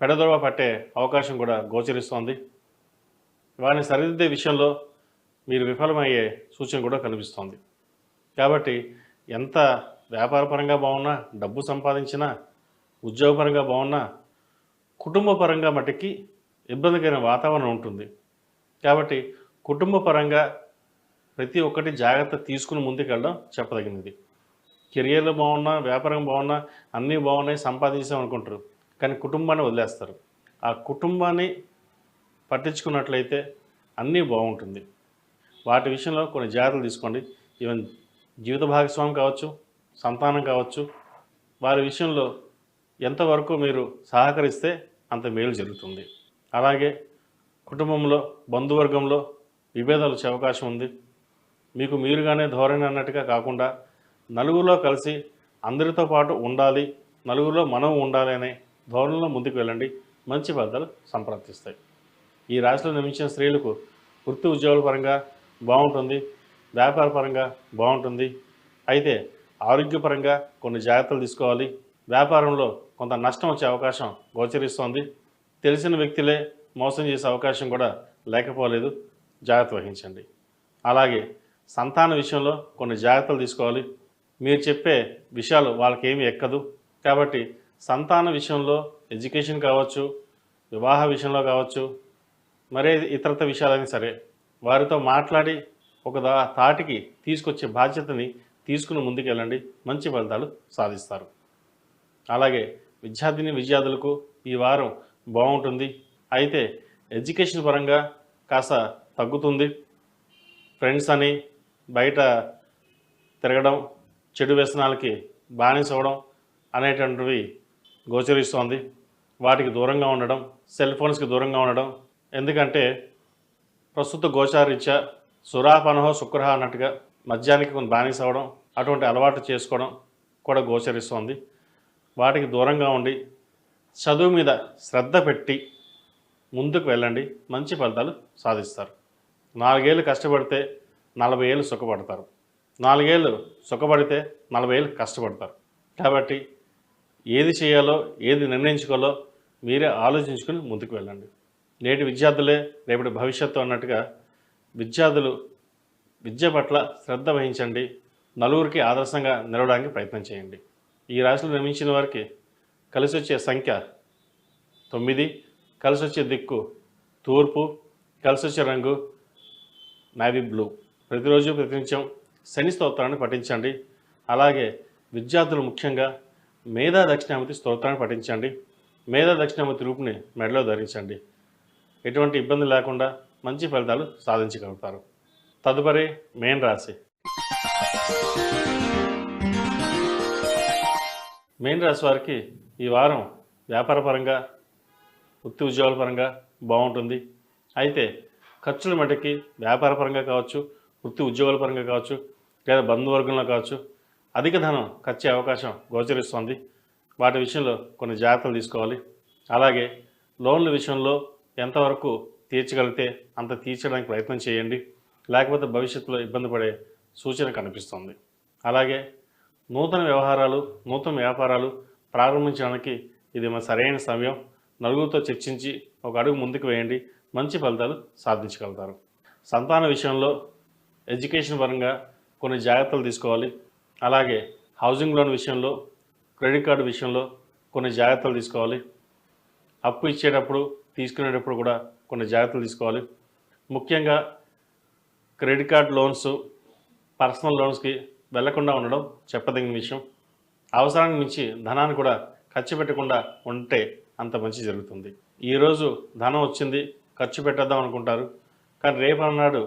పెడదొరవ పట్టే అవకాశం కూడా గోచరిస్తోంది. వారిని సరిదిద్దే విషయంలో మీరు విఫలమయ్యే సూచన కూడా కనిపిస్తోంది. కాబట్టి ఎంత వ్యాపారపరంగా బాగున్నా, డబ్బు సంపాదించినా, ఉద్యోగపరంగా బాగున్నా, కుటుంబ పరంగా మటుకి ఇబ్బందికరమైన వాతావరణం ఉంటుంది. కాబట్టి కుటుంబ పరంగా ప్రతి ఒక్కటి జాగ్రత్త తీసుకుని ముందుకెళ్ళడం చెప్పదగినది. కెరియర్లో బాగున్నా, వ్యాపారం బాగున్నా, అన్నీ బాగున్నాయి, సంపాదించాం అనుకుంటారు. కానీ కుటుంబాన్ని వదిలేస్తారు. ఆ కుటుంబాన్ని పట్టించుకున్నట్లయితే అన్నీ బాగుంటుంది. వాటి విషయంలో కొన్ని జాగ్రత్తలు తీసుకోండి. ఈవెన్ జీవిత భాగస్వామి కావచ్చు, సంతానం కావచ్చు, వారి విషయంలో ఎంతవరకు మీరు సహకరిస్తే అంత మేలు జరుగుతుంది. అలాగే కుటుంబంలో, బంధువర్గంలో విభేదాలు వచ్చే అవకాశం ఉంది. మీకు మీరుగానే ధోరణి అన్నట్టుగా కాకుండా నలుగురిలో కలిసి అందరితో పాటు ఉండాలి, నలుగురిలో మనం ఉండాలి అనే ధోరణిలో ముందుకు వెళ్ళండి. మంచి ఫలితాలు సంప్రాప్తిస్తాయి. ఈ రాశిలో జన్మించిన స్త్రీలకు వృత్తి ఉద్యోగాల పరంగా బాగుంటుంది, వ్యాపార పరంగా బాగుంటుంది. అయితే ఆరోగ్యపరంగా కొన్ని జాగ్రత్తలు తీసుకోవాలి. వ్యాపారంలో కొంత నష్టం వచ్చే అవకాశం గోచరిస్తోంది. తెలిసిన వ్యక్తులే మోసం చేసే అవకాశం కూడా లేకపోలేదు. జాగ్రత్త వహించండి. అలాగే సంతాన విషయంలో కొన్ని జాగ్రత్తలు తీసుకోవాలి. మీరు చెప్పే విషయాలు వాళ్ళకేమీ ఎక్కదు. కాబట్టి సంతాన విషయంలో ఎడ్యుకేషన్ కావచ్చు, వివాహ విషయంలో కావచ్చు, మరే ఇతరత విషయాలైనా సరే వారితో మాట్లాడి ఒక తాటికి తీసుకొచ్చే బాధ్యతని తీసుకుని ముందుకెళ్ళండి. మంచి ఫలితాలు సాధిస్తారు. అలాగే విద్యార్థులకు ఈ వారం బాగుంటుంది. అయితే ఎడ్యుకేషన్ పరంగా కాస్త తగ్గుతుంది. ఫ్రెండ్స్ అని బయట తిరగడం, చెడు వ్యసనాలకి బానిస అవ్వడం అనేటువంటివి గోచరిస్తోంది. వాటికి దూరంగా ఉండడం, సెల్ ఫోన్స్కి దూరంగా ఉండడం. ఎందుకంటే ప్రస్తుత గోచారీత్యా సురాపనహో శుక్రహ అన్నట్టుగా మద్యానికి కొన్ని బానిస అవ్వడం, అటువంటి అలవాటు చేసుకోవడం కూడా గోచరిస్తోంది. వాటికి దూరంగా ఉండి చదువు మీద శ్రద్ధ పెట్టి ముందుకు వెళ్ళండి. మంచి ఫలితాలు సాధిస్తారు. 4 ఏళ్ళు కష్టపడితే 40 ఏళ్ళు సుఖపడతారు. 4 ఏళ్ళు సుఖపడితే 40 ఏళ్ళు కష్టపడతారు. కాబట్టి ఏది చేయాలో, ఏది నిర్ణయించుకోవాలో మీరే ఆలోచించుకుని ముందుకు వెళ్ళండి. నేటి విద్యార్థులే రేపటి భవిష్యత్తు అన్నట్టుగా విద్యార్థులు విద్య పట్ల శ్రద్ధ వహించండి. నలుగురికి ఆదర్శంగా నిలవడానికి ప్రయత్నం చేయండి. ఈ రాశిలో జన్మించిన వారికి కలిసి వచ్చే సంఖ్య 9, కలిసి వచ్చే దిక్కు తూర్పు, కలిసి వచ్చే రంగు నేవీ బ్లూ. ప్రతిరోజు ప్రతినిత్యం శని స్తోత్రాన్ని పఠించండి. అలాగే విద్యార్థులు ముఖ్యంగా మేధా దక్షిణామూర్తి స్తోత్రాన్ని పఠించండి. మేధా దక్షిణామూర్తి రూపుని మెడలో ధరించండి. ఎటువంటి ఇబ్బంది లేకుండా మంచి ఫలితాలు సాధించగలుగుతారు. తదుపరి మేన్ రాశి. మేన్ రాశి వారికి ఈ వారం వ్యాపారపరంగా, వృత్తి ఉద్యోగాల పరంగా బాగుంటుంది. అయితే ఖర్చుల మటుకి వ్యాపారపరంగా కావచ్చు, వృత్తి ఉద్యోగాల పరంగా కావచ్చు, లేదా బంధువర్గంలో కావచ్చు అధిక ధనం ఖర్చే అవకాశం గోచరిస్తోంది. వాటి విషయంలో కొన్ని జాగ్రత్తలు తీసుకోవాలి. అలాగే లోన్ల విషయంలో ఎంతవరకు తీర్చగలిగితే అంత తీర్చడానికి ప్రయత్నం చేయండి. లేకపోతే భవిష్యత్తులో ఇబ్బంది పడే సూచన కనిపిస్తుంది. అలాగే నూతన వ్యవహారాలు, నూతన వ్యాపారాలు ప్రారంభించడానికి ఇది మన సరైన సమయం. నలుగురితో చర్చించి ఒక అడుగు ముందుకు వేయండి. మంచి ఫలితాలు సాధించగలుగుతారు. సంతాన విషయంలో ఎడ్యుకేషన్ పరంగా కొన్ని జాగ్రత్తలు తీసుకోవాలి. అలాగే హౌసింగ్ లోన్ విషయంలో, క్రెడిట్ కార్డు విషయంలో కొన్ని జాగ్రత్తలు తీసుకోవాలి. అప్పు ఇచ్చేటప్పుడు, తీసుకునేటప్పుడు కూడా కొన్ని జాగ్రత్తలు తీసుకోవాలి. ముఖ్యంగా క్రెడిట్ కార్డ్ లోన్స్, పర్సనల్ లోన్స్కి వెళ్లకుండా ఉండడం చెప్పదగిన విషయం. అవసరానికి మించి ధనాన్ని కూడా ఖర్చు పెట్టకుండా ఉంటే అంత మంచి జరుగుతుంది. ఈరోజు ధనం వచ్చింది, ఖర్చు పెట్టేద్దాం అనుకుంటారు. కానీ రేపు అన్నాడు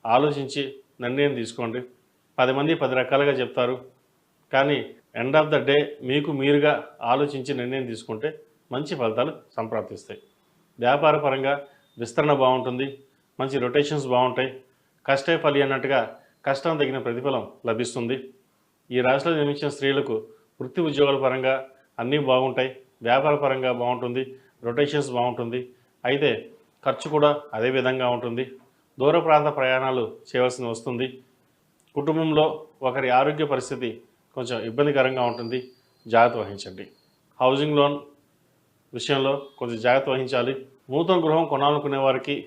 ఆలోచించి నిర్ణయం తీసుకోండి. 10 మంది 10 రకాలుగా చెప్తారు. కానీ ఎండ్ ఆఫ్ ద డే మీకు మీరుగా ఆలోచించి నిర్ణయం తీసుకుంటే మంచి ఫలితాలు సంప్రాప్తిస్తాయి. వ్యాపార పరంగా విస్తరణ బాగుంటుంది. మంచి రొటేషన్స్ బాగుంటాయి. కష్టే ఫలి అన్నట్టుగా కష్టం తగిన ప్రతిఫలం లభిస్తుంది. ఈ రాశిలో జన్మించిన స్త్రీలకు వృత్తి ఉద్యోగాల పరంగా అన్నీ బాగుంటాయి. వ్యాపార పరంగా బాగుంటుంది. రొటేషన్స్ బాగుంటుంది. అయితే ఖర్చు కూడా అదే విధంగా ఉంటుంది. దూర ప్రాంత ప్రయాణాలు చేయవలసి వస్తుంది. కుటుంబంలో ఒకరి ఆరోగ్య పరిస్థితి కొంచెం ఇబ్బందికరంగా ఉంటుంది. జాగ్రత్త వహించండి. హౌసింగ్ లోన్ విషయంలో కొంచెం జాగ్రత్త వహించాలి. నూతన గృహం కొనాలనుకునే వారికి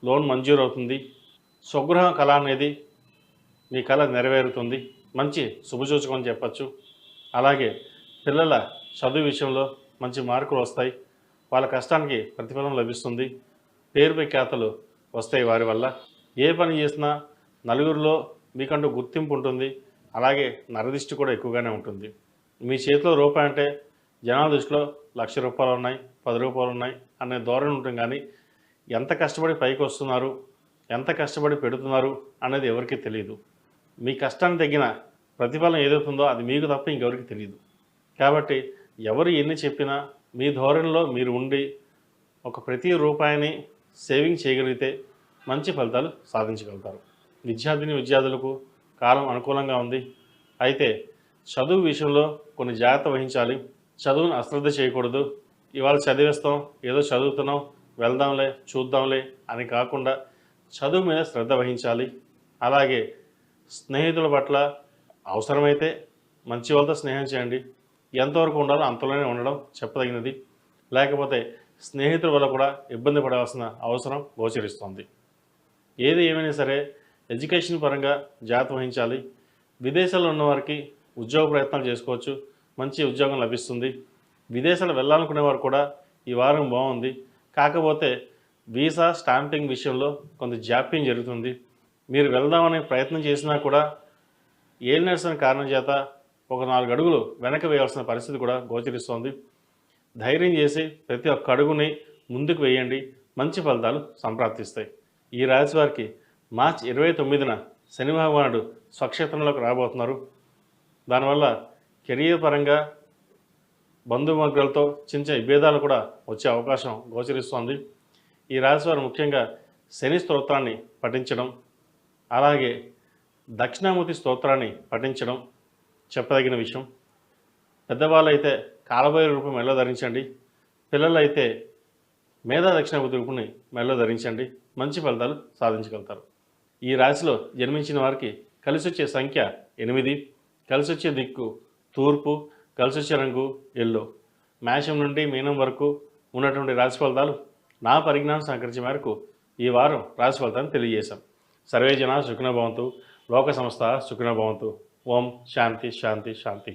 లోన్ మంజూరు అవుతుంది. స్వగృహ కళ అనేది మీ కళ నెరవేరుతుంది. మంచి శుభసూచకం అని చెప్పచ్చు. అలాగే పిల్లల చదువు విషయంలో మంచి మార్కులు వస్తాయి. వాళ్ళ కష్టానికి ప్రతిఫలం లభిస్తుంది. పేరు ప్రఖ్యాతలు వస్తాయి వారి వల్ల. ఏ పని చేసినా నలుగురిలో మీకంటూ గుర్తింపు ఉంటుంది. అలాగే నరదిష్టి కూడా ఎక్కువగానే ఉంటుంది. మీ చేతిలో రూపాయి అంటే జనాల దృష్టిలో ₹1,00,000 ఉన్నాయి, ₹10 ఉన్నాయి అనే ధోరణి ఉంటుంది. కానీ ఎంత కష్టపడి పైకి వస్తున్నారు, ఎంత కష్టపడి పెడుతున్నారు అనేది ఎవరికీ తెలియదు. మీ కష్టానికి తగిన ప్రతిఫలం ఏదవుతుందో అది మీకు తప్ప ఇంకెవరికి తెలియదు. కాబట్టి ఎవరు ఎన్ని చెప్పినా మీ ధోరణిలో మీరు ఉండి ఒక ప్రతి రూపాయిని సేవింగ్ చేయగలిగితే మంచి ఫలితాలు సాధించగలుగుతారు. విద్యార్థులకు కాలం అనుకూలంగా ఉంది. అయితే చదువు విషయంలో కొన్ని జాగ్రత్త వహించాలి. చదువును అశ్రద్ధ చేయకూడదు. ఇవాళ చదివేస్తాం, ఏదో చదువుతున్నాం, వెళ్దాంలే, చూద్దాంలే అని కాకుండా చదువు మీద శ్రద్ధ వహించాలి. అలాగే స్నేహితుల పట్ల అవసరమైతే మంచి వాళ్ళతో స్నేహం చేయండి. ఎంతవరకు ఉండాలో అంతలోనే ఉండడం చెప్పదగినది. లేకపోతే స్నేహితుల వల్ల కూడా ఇబ్బంది పడాల్సిన అవసరం గోచరిస్తుంది. ఏది ఏమైనా సరే ఎడ్యుకేషన్ పరంగా జాగ్రత్త వహించాలి. విదేశాల్లో ఉన్నవారికి ఉద్యోగ ప్రయత్నాలు చేసుకోవచ్చు. మంచి ఉద్యోగం లభిస్తుంది. విదేశాలు వెళ్ళాలనుకునేవారు కూడా ఈ వారం బాగుంది. కాకపోతే వీసా స్టాంపింగ్ విషయంలో కొంత జాప్యం జరుగుతుంది. మీరు వెళ్దామనే ప్రయత్నం చేసినా కూడా ఏలినర్స్ అనే కారణం చేత ఒక 4 అడుగులు వెనక వేయాల్సిన పరిస్థితి కూడా గోచరిస్తోంది. ధైర్యం చేసి ప్రతి ఒక్క అడుగుని ముందుకు వేయండి. మంచి ఫలితాలు సంప్రాప్తిస్తాయి. ఈ రాశి వారికి మార్చి 29న శని భగవానుడు స్వక్షేత్రంలోకి రాబోతున్నారు. దానివల్ల కెరియర్ పరంగా బంధువర్గాలతో చిన్న విభేదాలు కూడా వచ్చే అవకాశం గోచరిస్తోంది. ఈ రాశి వారు ముఖ్యంగా శని స్తోత్రాన్ని పఠించడం, అలాగే దక్షిణామూర్తి స్తోత్రాన్ని పఠించడం చెప్పదగిన విషయం. పెద్దవాళ్ళు అయితే కాలభైరవ రూపం మెడలో ధరించండి. పిల్లలు అయితే మేధా దక్షిణామూర్తి రూపుని మెడలో ధరించండి. మంచి ఫలితాలు సాధించగలుగుతారు. ఈ రాశిలో జన్మించిన వారికి కలిసి వచ్చే సంఖ్య 8, కలిసి వచ్చే దిక్కు తూర్పు, కలిసి వచ్చే రంగు ఎల్లో. మేషం నుండి మీనం వరకు ఉన్నటువంటి రాశి ఫలితాలు నా పరిజ్ఞానం సహకరించే మేరకు ఈ వారం రాశి ఫలితాన్ని తెలియజేశాం. సర్వే జనా సుఖినో భవంతు, లోక సంస్థ సుఖినో భవంతు. ఓం శాంతి శాంతి శాంతి.